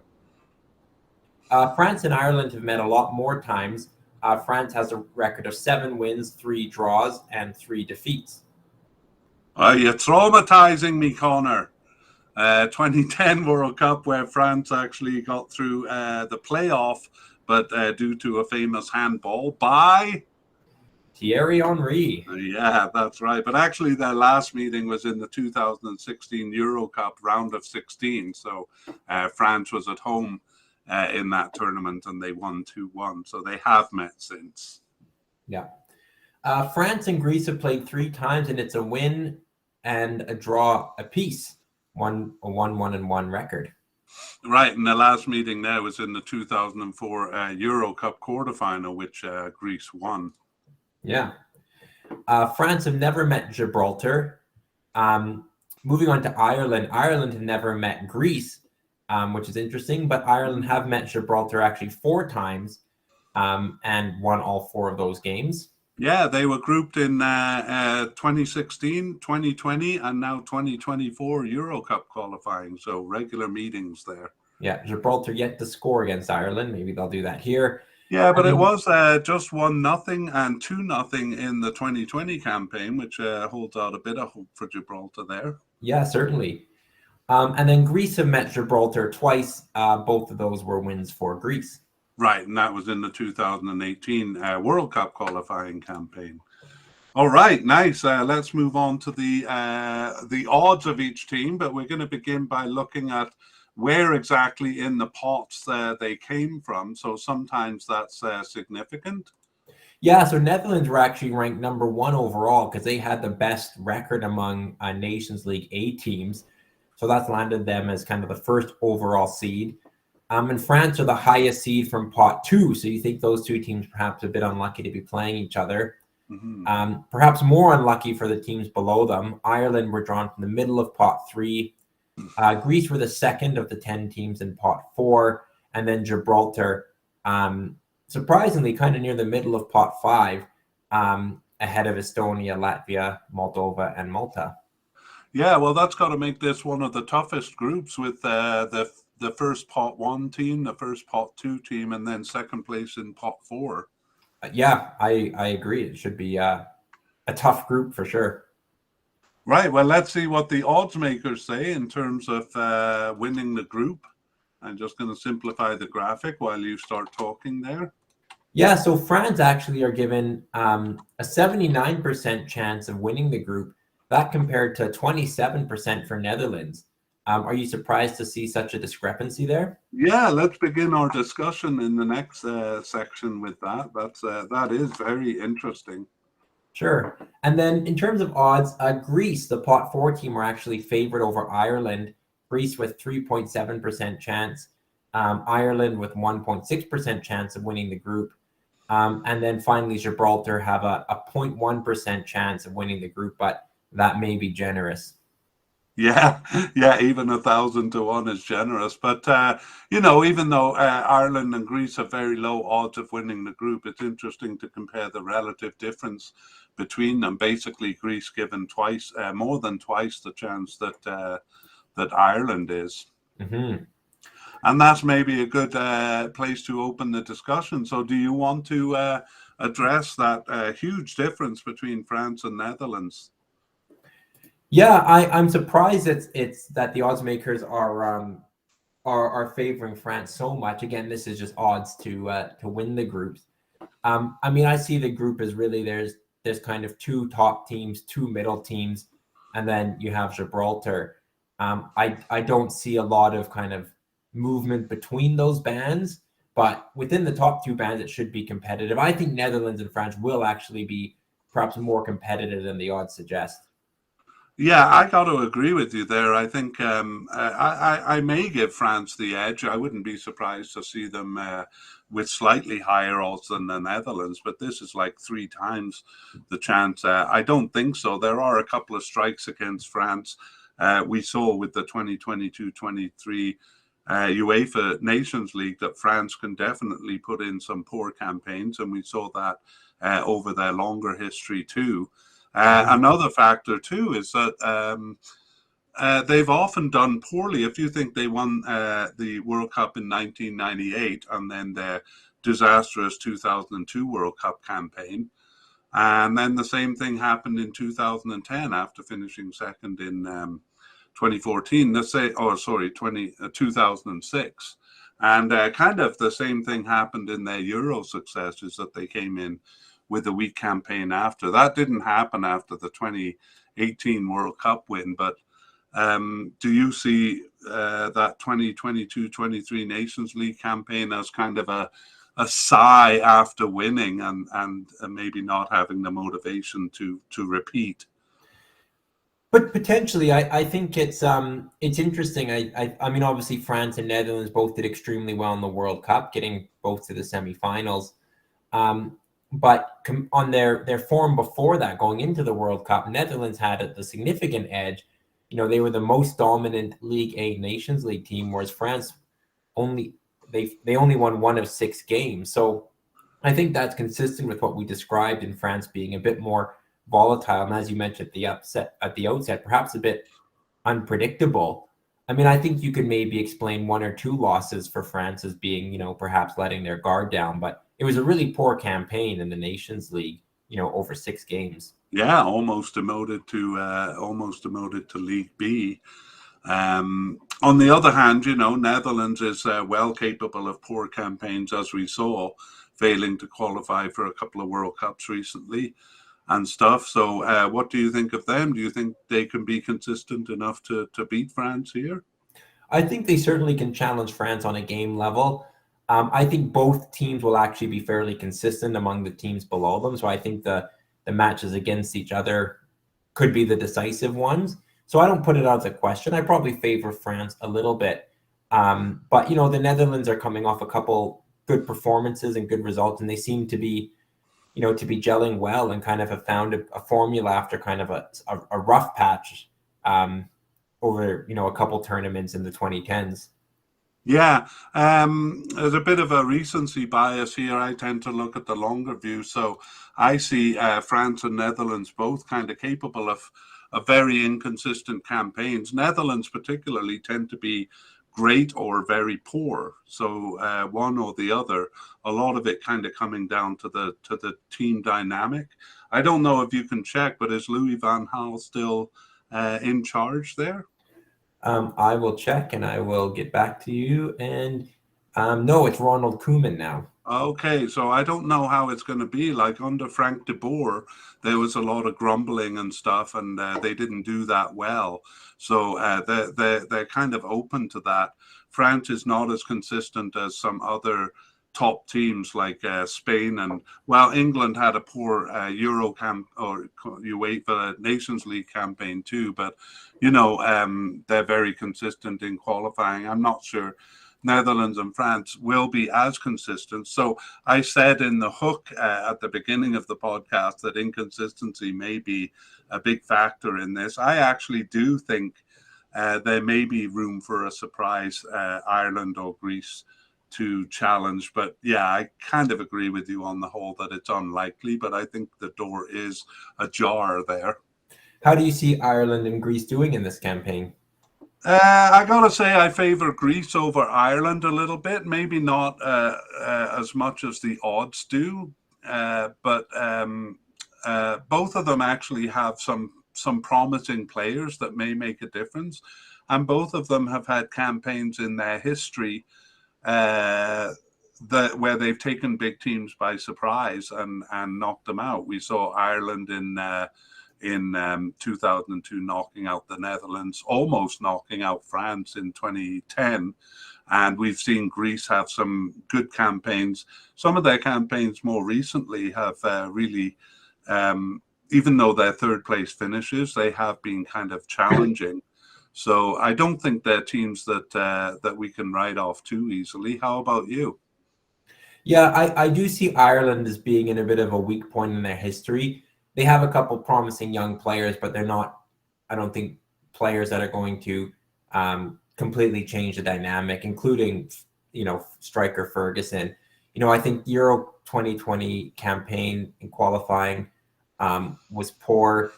S2: France and Ireland have met a lot more times. France has a record of 7 wins, 3 draws, and 3 defeats.
S1: You're traumatizing me, Connor. 2010 World Cup where France actually got through the playoff, but due to a famous handball by
S2: Thierry Henry.
S1: Yeah, that's right. But actually their last meeting was in the 2016 Euro Cup round of 16. So France was at home in that tournament and they won 2-1. So they have met since.
S2: Yeah. France and Greece have played 3 times and it's a win and a draw apiece. A 1-1 record.
S1: Right, and the last meeting there was in the 2004 Euro Cup quarterfinal, which Greece won.
S2: Yeah. France have never met Gibraltar. Moving on to Ireland. Ireland have never met Greece, which is interesting, but Ireland have met Gibraltar actually 4 times and won all 4 of those games.
S1: Yeah, they were grouped in 2016, 2020, and now 2024 Euro Cup qualifying. So regular meetings there.
S2: Yeah, Gibraltar yet to score against Ireland. Maybe they'll do that here.
S1: Yeah, but it was just 1-0 and 2-0 in the 2020 campaign, which holds out a bit of hope for Gibraltar there.
S2: Yeah, certainly. And then Greece have met Gibraltar twice. Both of those were wins for Greece.
S1: Right, and that was in the 2018 World Cup qualifying campaign. All right, nice. Let's move on to the odds of each team, but we're going to begin by looking at where exactly in the pots they came from. So sometimes that's significant.
S2: Yeah, so Netherlands were actually ranked number 1 overall because they had the best record among Nations League A teams. So that's landed them as kind of the first overall seed. And France are the highest seed from pot 2. So you think those 2 teams perhaps a bit unlucky to be playing each other. Mm-hmm. Perhaps more unlucky for the teams below them. Ireland were drawn from the middle of pot 3. Greece were the second of the 10 teams in pot 4. And then Gibraltar, surprisingly, kind of near the middle of pot 5, ahead of Estonia, Latvia, Moldova, and Malta.
S1: Yeah, well, that's got to make this one of the toughest groups with the first pot 1 team, the first pot 2 team, and then second place in pot 4.
S2: Yeah, I agree. It should be a tough group for sure.
S1: Right. Well, let's see what the odds makers say in terms of winning the group. I'm just going to simplify the graphic while you start talking there.
S2: Yeah, so France actually are given a 79% chance of winning the group. That compared to 27% for Netherlands. Are you surprised to see such a discrepancy there?
S1: Yeah, let's begin our discussion in the next section with that. That is very interesting.
S2: Sure. And then in terms of odds, Greece, the pot 4 team, were actually favored over Ireland. Greece with 3.7% chance. Ireland with 1.6% chance of winning the group. And then finally, Gibraltar have a 0.1% chance of winning the group, but that may be generous.
S1: Yeah, yeah, even 1,000 to 1 is generous. But even though Ireland and Greece have very low odds of winning the group, it's interesting to compare the relative difference between them. Basically, Greece given twice, more than twice the chance that Ireland is.
S2: Mm-hmm.
S1: And that's maybe a good place to open the discussion. So, do you want to address that huge difference between France and Netherlands?
S2: Yeah, I'm surprised it's that the odds makers are favoring France so much. Again, this is just odds to win the groups. I mean, I see the group as really there's kind of two top teams, two middle teams, and then you have Gibraltar. I don't see a lot of kind of movement between those bands, but within the top two bands, it should be competitive. I think Netherlands and France will actually be perhaps more competitive than the odds suggest.
S1: Yeah, I got to agree with you there. I think I may give France the edge. I wouldn't be surprised to see them with slightly higher odds than the Netherlands, but this is like 3 times the chance. I don't think so. There are a couple of strikes against France. We saw with the 2022-23 UEFA Nations League that France can definitely put in some poor campaigns, and we saw that over their longer history too. Another factor too is that they've often done poorly. If you think they won the World Cup in 1998 and then their disastrous 2002 World Cup campaign, and then the same thing happened in 2010 after finishing second in 2014. Let's say, 2006. And kind of the same thing happened in their Euro success, is that they came in with a weak campaign after. That didn't happen after the 2018 World Cup win, but do you see that 2022-23 Nations League campaign as kind of a sigh after winning and maybe not having the motivation to repeat?
S2: But potentially, I think it's interesting. I mean, obviously, France and Netherlands both did extremely well in the World Cup, getting both to the semifinals. But on their form before that, going into the World Cup, Netherlands had the significant edge. You know, they were the most dominant League A Nations League team, whereas France they only won 1 of 6 games. So I think that's consistent with what we described in France being a bit more volatile, and as you mentioned at the outset, perhaps a bit unpredictable. I mean, I think you could maybe explain 1 or 2 losses for France as being, perhaps letting their guard down, but it was a really poor campaign in the Nations League, over 6 games.
S1: Yeah, almost demoted to League B. On the other hand, Netherlands is well capable of poor campaigns, as we saw, failing to qualify for a couple of World Cups recently and stuff. So what do you think of them? Do you think they can be consistent enough to beat France here?
S2: I think they certainly can challenge France on a game level. I think both teams will actually be fairly consistent among the teams below them. So I think the matches against each other could be the decisive ones. So I don't put it out as a question. I probably favor France a little bit. But, the Netherlands are coming off a couple good performances and good results, and they seem to be gelling well and kind of have found a formula after kind of a rough patch over, a couple tournaments in the 2010s.
S1: Yeah, there's a bit of a recency bias here. I tend to look at the longer view. So I see France and Netherlands both kind of capable of very inconsistent campaigns. Netherlands particularly tend to be great or very poor. So one or the other, a lot of it kind of coming down to the team dynamic. I don't know if you can check, but is Louis van Gaal still in charge there?
S2: I will check and I will get back to you. And no, it's Ronald Koeman now.
S1: Okay, so I don't know how it's going to be. Like under Frank de Boer, there was a lot of grumbling and stuff, and they didn't do that well. So they're kind of open to that. France is not as consistent as some other top teams like Spain, and England had a poor Euro camp or UEFA Nations League campaign too. But they're very consistent in qualifying. I'm not sure Netherlands and France will be as consistent. So I said in the hook at the beginning of the podcast that inconsistency may be a big factor in this. I actually do think there may be room for a surprise Ireland or Greece to challenge. But yeah, I kind of agree with you on the whole that it's unlikely, but I think the door is ajar there.
S2: How do you see Ireland and Greece doing in this campaign?
S1: I gotta say, I favor Greece over Ireland a little bit. Maybe not as much as the odds do, but both of them actually have some promising players that may make a difference, and both of them have had campaigns in their history where they've taken big teams by surprise and knocked them out. We saw Ireland in 2002 knocking out the Netherlands, almost knocking out France in 2010. And we've seen Greece have some good campaigns. Some of their campaigns more recently have really, even though they're third place finishes, they have been kind of challenging. So I don't think they're teams that we can write off too easily. How about you?
S2: Yeah, I do see Ireland as being in a bit of a weak point in their history. They have a couple promising young players, but they're not, I don't think, players that are going to completely change the dynamic, including, striker Ferguson. I think Euro 2020 campaign in qualifying was poor.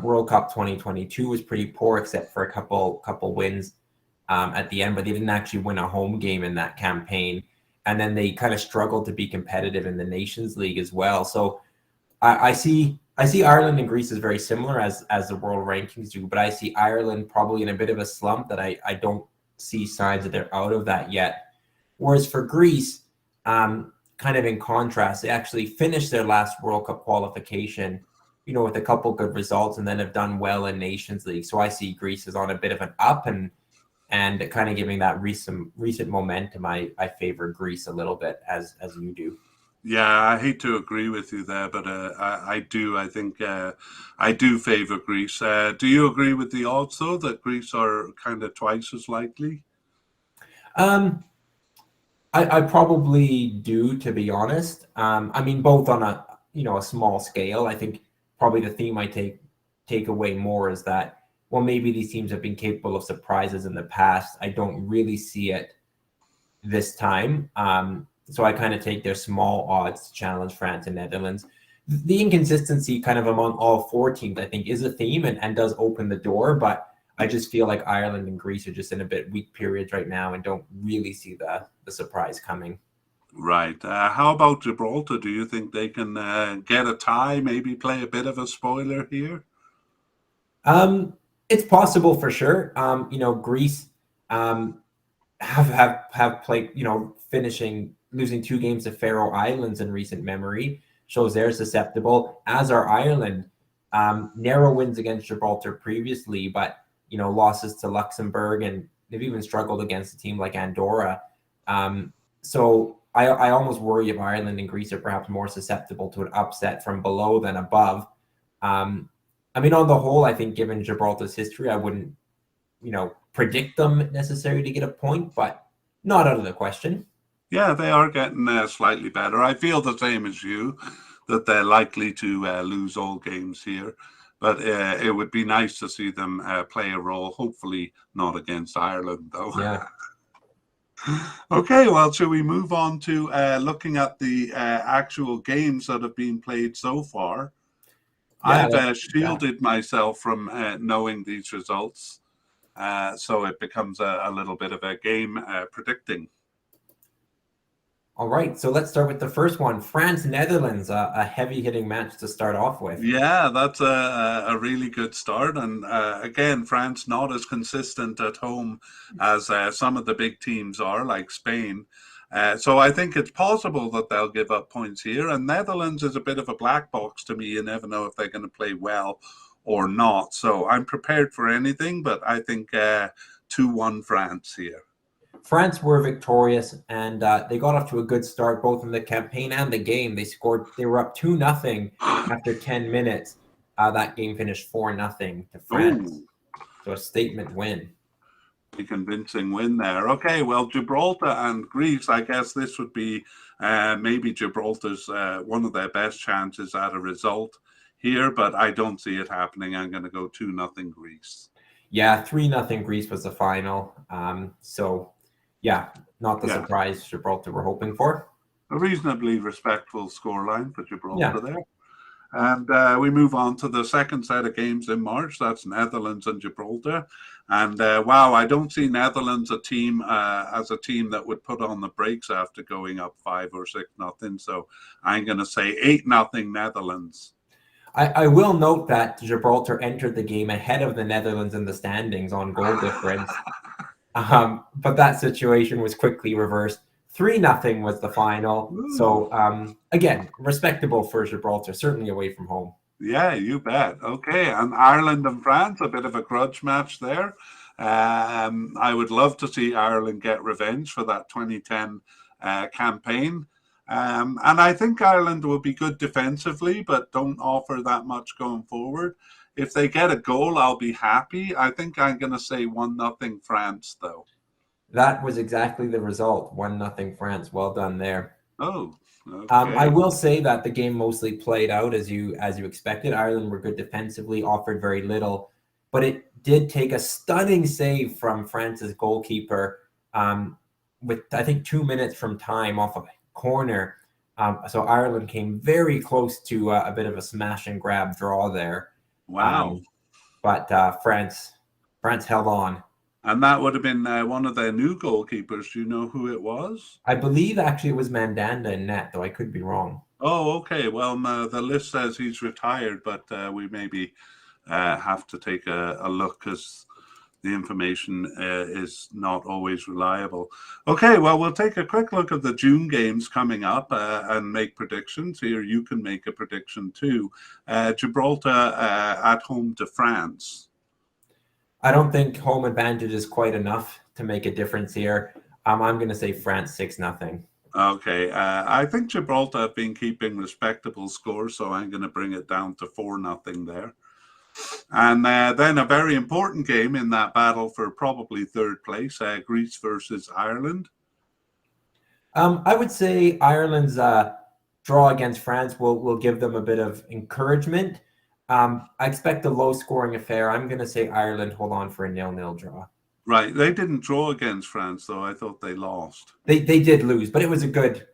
S2: World Cup 2022 was pretty poor, except for a couple wins at the end, but they didn't actually win a home game in that campaign. And then they kind of struggled to be competitive in the Nations League as well. So I see Ireland and Greece as very similar as the world rankings do, but I see Ireland probably in a bit of a slump that I don't see signs that they're out of that yet. Whereas for Greece, kind of in contrast, they actually finished their last World Cup qualification, with a couple good results, and then have done well in Nations League. So I see Greece as on a bit of an up and kind of giving that recent momentum. I favor Greece a little bit as you do.
S1: Yeah, I hate to agree with you there, but I do. I think I do favor Greece. Do you agree with the odds, though, that Greece are kind of twice as likely?
S2: I probably do, to be honest. I mean, both on a small scale. I think probably the theme I take away more is that, well, maybe these teams have been capable of surprises in the past. I don't really see it this time. So I kind of take their small odds to challenge France and Netherlands. The inconsistency kind of among all four teams, I think, is a theme and does open the door. But I just feel like Ireland and Greece are just in a bit weak periods right now and don't really see the surprise coming.
S1: Right. How about Gibraltar? Do you think they can get a tie, maybe play a bit of a spoiler here?
S2: It's possible for sure. Greece have played, losing 2 games to Faroe Islands in recent memory shows they're susceptible, as are Ireland. Narrow wins against Gibraltar previously, but losses to Luxembourg, and they've even struggled against a team like Andorra. So I almost worry if Ireland and Greece are perhaps more susceptible to an upset from below than above. On the whole, I think given Gibraltar's history, I wouldn't, predict them necessarily to get a point, but not out of the question.
S1: Yeah, they are getting slightly better. I feel the same as you, that they're likely to lose all games here. But it would be nice to see them play a role, hopefully not against Ireland, though.
S2: Yeah.
S1: Okay, well, shall we move on to looking at the actual games that have been played so far? Yeah, I've shielded myself from knowing these results, so it becomes a little bit of a game predicting.
S2: All right, so let's start with the first one. France-Netherlands, a heavy-hitting match to start off with.
S1: Yeah, that's a really good start. And again, France not as consistent at home as some of the big teams are, like Spain. So I think it's possible that they'll give up points here. And Netherlands is a bit of a black box to me. You never know if they're going to play well or not. So I'm prepared for anything, but I think 2-1 France here.
S2: France were victorious, and they got off to a good start both in the campaign and the game. They were up 2-0 after 10 minutes. That game finished 4-0 to France. Ooh. So a statement win.
S1: a convincing win there. Okay, well, Gibraltar and Greece, I guess this would be maybe Gibraltar's one of their best chances at a result here, but I don't see it happening. I'm going to go 2-0 Greece.
S2: Yeah, 3-0 Greece was the final. So, yeah, not the surprise Gibraltar we're hoping for.
S1: A reasonably respectful scoreline for Gibraltar there. And we move on to the second set of games in March. That's Netherlands and Gibraltar. And wow, I don't see Netherlands as a team that would put on the brakes after going up 5 or 6-0. So I'm going to say 8-0 Netherlands.
S2: I will note that Gibraltar entered the game ahead of the Netherlands in the standings on goal difference. But that situation was quickly reversed. 3-0 was the final. Ooh. So, again, respectable for Gibraltar, certainly away from home.
S1: Yeah, you bet. Okay, and Ireland and France, a bit of a grudge match there. I would love to see Ireland get revenge for that 2010 campaign. And I think Ireland will be good defensively, but don't offer that much going forward. If they get a goal, I'll be happy. I think I'm going to say 1-0 France, though.
S2: That was exactly the result. 1-0 France. Well done there.
S1: Oh, okay.
S2: I will say that the game mostly played out as you expected. Ireland were good defensively, offered very little, but it did take a stunning save from France's goalkeeper with, I think, 2 minutes from time off a corner. So Ireland came very close to a bit of a smash and grab draw there.
S1: Wow.
S2: But France held on.
S1: And that would have been one of their new goalkeepers. Do you know who it was?
S2: I believe actually it was Mandanda in net, though I could be wrong.
S1: Oh, okay. Well, the list says he's retired, but we maybe have to take a look because the information is not always reliable. Okay, well, we'll take a quick look at the June games coming up and make predictions. Here, you can make a prediction too. Gibraltar at home to France.
S2: I don't think home advantage is quite enough to make a difference here. I'm going to say France 6-0.
S1: Okay, I think Gibraltar have been keeping respectable scores, so I'm going to bring it down to 4-0 there. And then a very important game in that battle for probably third place, Greece versus Ireland.
S2: I would say Ireland's draw against France will give them a bit of encouragement. I expect a low-scoring affair. I'm going to say Ireland hold on for a 0-0 draw.
S1: Right. They didn't draw against France, though. I thought they lost.
S2: They did lose, but it was a good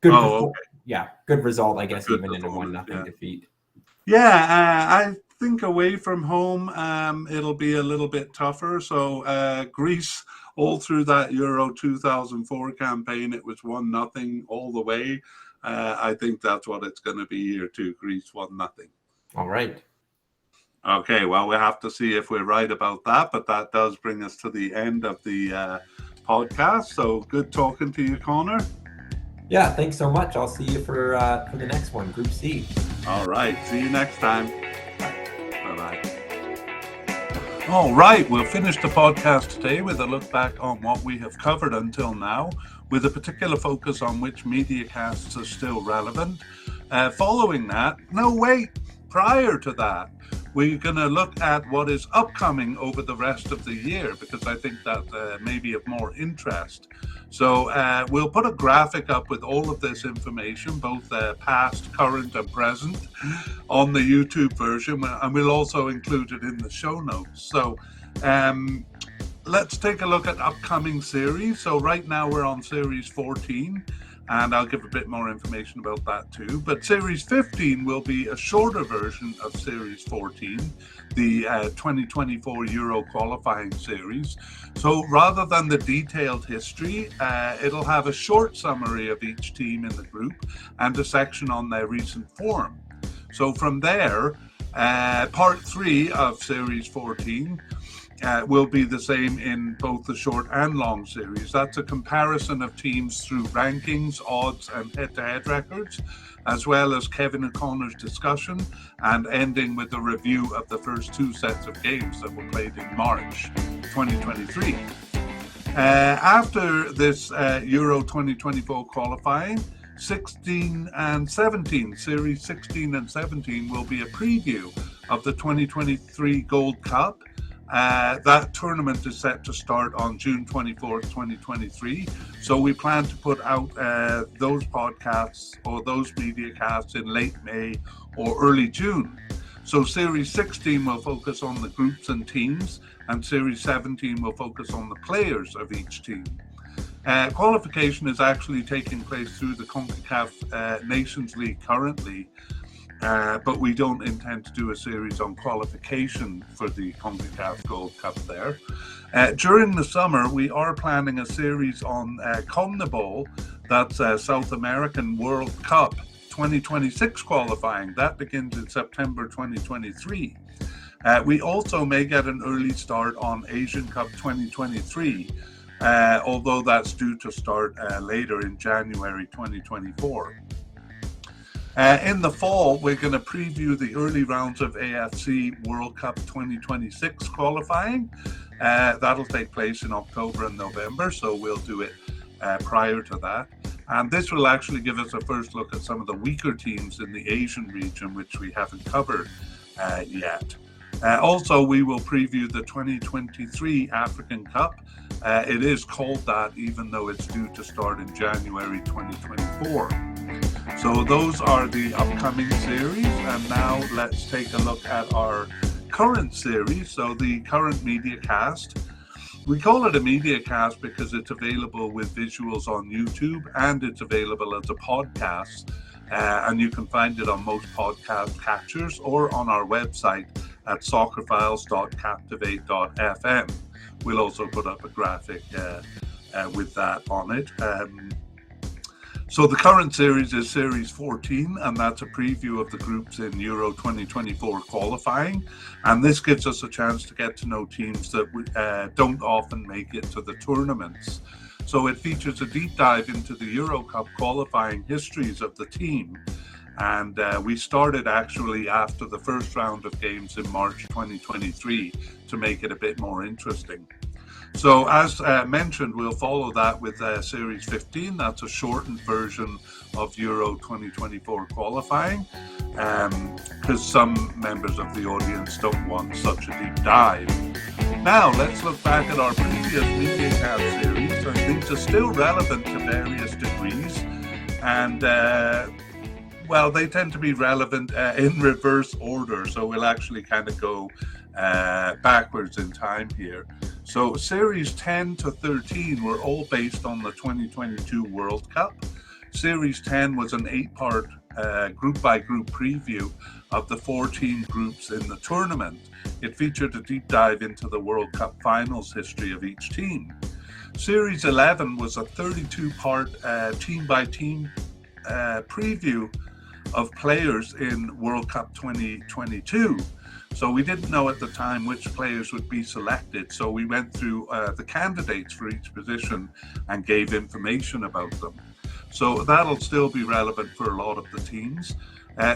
S1: okay.
S2: Yeah, good result, I guess, even in a 1-0 defeat.
S1: Yeah, I think away from home, it'll be a little bit tougher. So Greece, all through that Euro 2004 campaign, it was 1-0 all the way. I think that's what it's going to be here too. Greece 1-0.
S2: All right.
S1: Okay, well, we have to see if we're right about that, but that does bring us to the end of the podcast. So good talking to you, Connor.
S2: Yeah, thanks so much. I'll see you for the next one, Group C.
S1: All right, see you next time. Bye-bye. All right, we'll finish the podcast today with a look back on what we have covered until now, with a particular focus on which media casts are still relevant. Following that, prior to that, we're going to look at what is upcoming over the rest of the year, because I think that may be of more interest. So we'll put a graphic up with all of this information, both past, current, and present, on the YouTube version, and we'll also include it in the show notes. So let's take a look at upcoming series. So right now we're on Series 14. And I'll give a bit more information about that too. But Series 15 will be a shorter version of Series 14, the 2024 Euro qualifying series. So rather than the detailed history, it'll have a short summary of each team in the group and a section on their recent form. So from there, Part 3 of Series 14 will be the same in both the short and long series. That's a comparison of teams through rankings, odds, and head-to-head records, as well as Kevin O'Connor's discussion, and ending with a review of the first 2 sets of games that were played in March 2023. After this Euro 2024 qualifying, 16 and 17, Series 16 and 17 will be a preview of the 2023 Gold Cup, That tournament is set to start on June 24th, 2023. So we plan to put out those podcasts or those media casts in late May or early June. So Series 16 will focus on the groups and teams, and Series 17 will focus on the players of each team. Qualification is actually taking place through the CONCACAF Nations League currently, but we don't intend to do a series on qualification for the CONCACAF Gold Cup there. During the summer, we are planning a series on CONMEBOL, that's South American World Cup 2026 qualifying. That begins in September 2023. We also may get an early start on Asian Cup 2023, although that's due to start later in January 2024. In the fall, we're going to preview the early rounds of AFC World Cup 2026 qualifying. That'll take place in October and November, so we'll do it prior to that. And this will actually give us a first look at some of the weaker teams in the Asian region, which we haven't covered yet. Also, we will preview the 2023 African Cup. It is called that, even though it's due to start in January 2024. So those are the upcoming series. And now let's take a look at our current series. So the current media cast. We call it a media cast because it's available with visuals on YouTube, and it's available as a podcast. And you can find it on most podcast catchers or on our website at soccerfiles.captivate.fm. We'll also put up a graphic with that on it. So the current series is Series 14, and that's a preview of the groups in Euro 2024 qualifying. And this gives us a chance to get to know teams that don't often make it to the tournaments. So it features a deep dive into the Euro Cup qualifying histories of the team. And we started actually after the first round of games in March 2023 to make it a bit more interesting. So as mentioned, we'll follow that with Series 15. That's a shortened version of Euro 2024 qualifying, because some members of the audience don't want such a deep dive. Now, let's look back at our previous MediaCast series. And these are still relevant to various degrees, and well, they tend to be relevant in reverse order, so we'll actually kind of go backwards in time here. So Series 10 to 13 were all based on the 2022 World Cup. Series 10 was an 8-part group-by-group preview of the 14 groups in the tournament. It featured a deep dive into the World Cup finals history of each team. Series 11 was a 32-part team-by-team preview of players in World Cup 2022. So we didn't know at the time which players would be selected. So we went through the candidates for each position and gave information about them. So that'll still be relevant for a lot of the teams.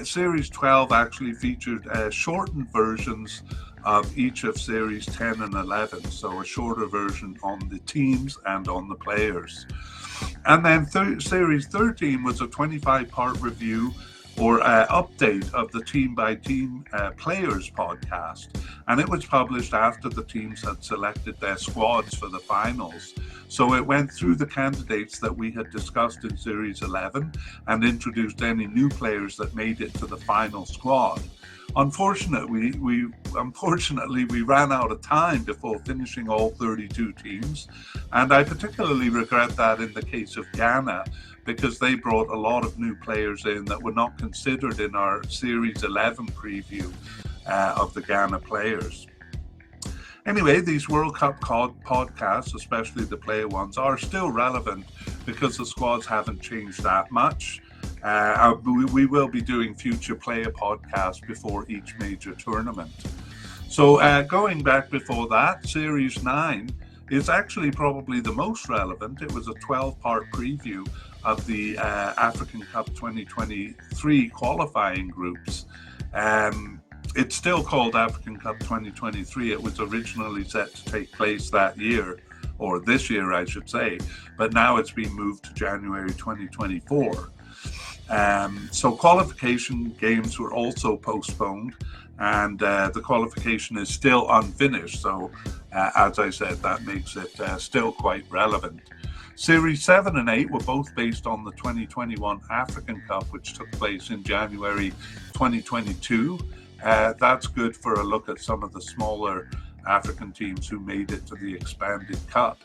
S1: Series 12 actually featured shortened versions of each of Series 10 and 11. So a shorter version on the teams and on the players. And then Series 13 was a 25-part review or update of the team-by-team players podcast. And it was published after the teams had selected their squads for the finals. So it went through the candidates that we had discussed in Series 11 and introduced any new players that made it to the final squad. Unfortunately, we ran out of time before finishing all 32 teams. And I particularly regret that in the case of Ghana, because they brought a lot of new players in that were not considered in our Series 11 preview of the Ghana players. Anyway, these World Cup podcasts, especially the player ones, are still relevant because the squads haven't changed that much. We will be doing future player podcasts before each major tournament. So going back before that, Series 9 is actually probably the most relevant. It was a 12-part preview of the African Cup 2023 qualifying groups. It's still called African Cup 2023. It was originally set to take place that year, or this year, I should say, but now it's been moved to January 2024. So qualification games were also postponed and the qualification is still unfinished. So, as I said, that makes it still quite relevant. Series 7 and 8 were both based on the 2021 African Cup, which took place in January 2022. That's good for a look at some of the smaller African teams who made it to the expanded cup.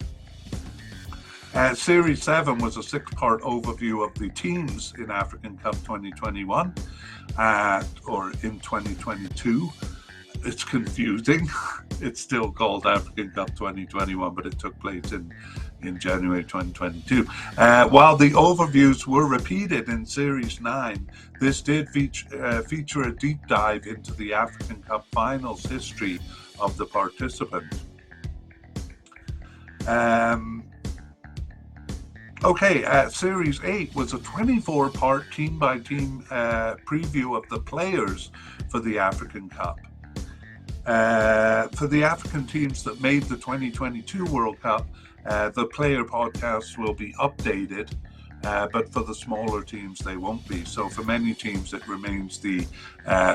S1: Series 7 was a 6-part overview of the teams in African Cup 2021 or in 2022. It's confusing. It's still called African Cup 2021, but it took place in January 2022. While the overviews were repeated in Series 9, this did feature a deep dive into the African Cup finals history of the participant. Series 8 was a 24-part team-by-team preview of the players for the African Cup. For the African teams that made the 2022 World Cup, the player podcasts will be updated, but for the smaller teams, they won't be. So for many teams, it remains the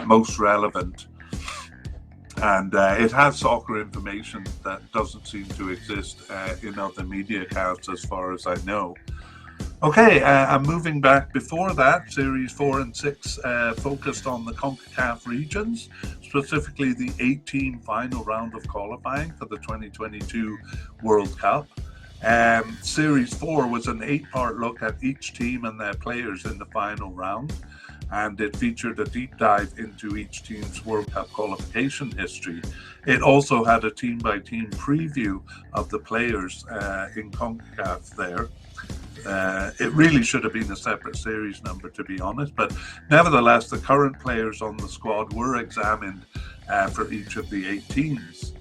S1: most relevant. And it has soccer information that doesn't seem to exist in other media accounts as far as I know. I'm moving back before that. Series 4 and 6 focused on the CONCACAF regions, specifically the 18 final round of qualifying for the 2022 World Cup. Series 4 was an 8-part look at each team and their players in the final round, and it featured a deep dive into each team's World Cup qualification history. It also had a team-by-team preview of the players in CONCACAF there. It really should have been a separate series number, to be honest, but nevertheless, the current players on the squad were examined for each of the 8 teams.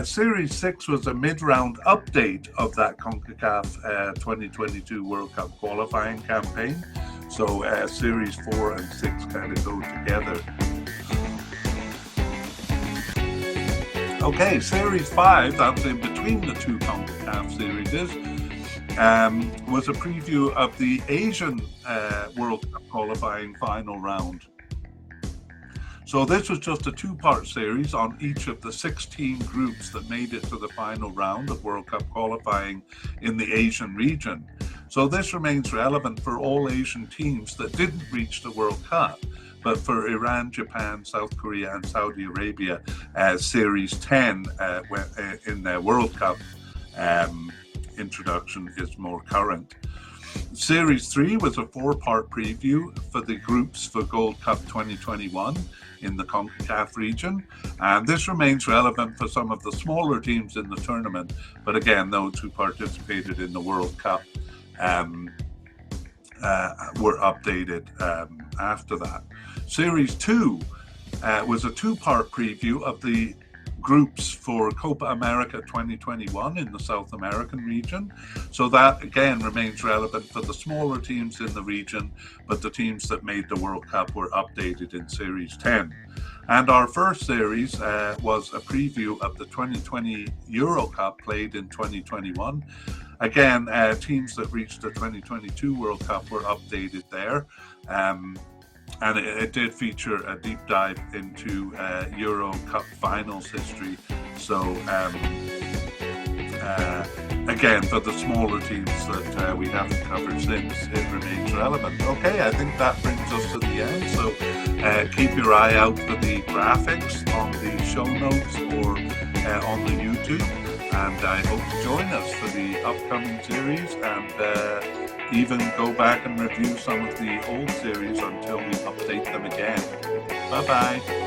S1: Series 6 was a mid-round update of that CONCACAF 2022 World Cup qualifying campaign. So Series 4 and 6 kind of go together. Series 5, that's in between the two CONCACAF series, was a preview of the Asian World Cup qualifying final round. So this was just a 2-part series on each of the 16 groups that made it to the final round of World Cup qualifying in the Asian region. So this remains relevant for all Asian teams that didn't reach the World Cup, but for Iran, Japan, South Korea, and Saudi Arabia, Series 10 in their World Cup introduction is more current. Series 3 was a 4-part preview for the groups for Gold Cup 2021 in the CONCACAF region, and this remains relevant for some of the smaller teams in the tournament, but again, those who participated in the World Cup were updated after that. Series 2 was a 2-part preview of the groups for Copa America 2021 in the South American region. So that again remains relevant for the smaller teams in the region, but the teams that made the World Cup were updated in Series 10. And our first series was a preview of the 2020 Euro Cup played in 2021. Again, teams that reached the 2022 World Cup were updated there. And it did feature a deep dive into Euro Cup finals history. So again, for the smaller teams that we haven't covered since, it remains relevant. I think that brings us to the end. So keep your eye out for the graphics on the show notes or on the YouTube. And I hope you join us for the upcoming series and even go back and review some of the old series until we update them again. Bye-bye.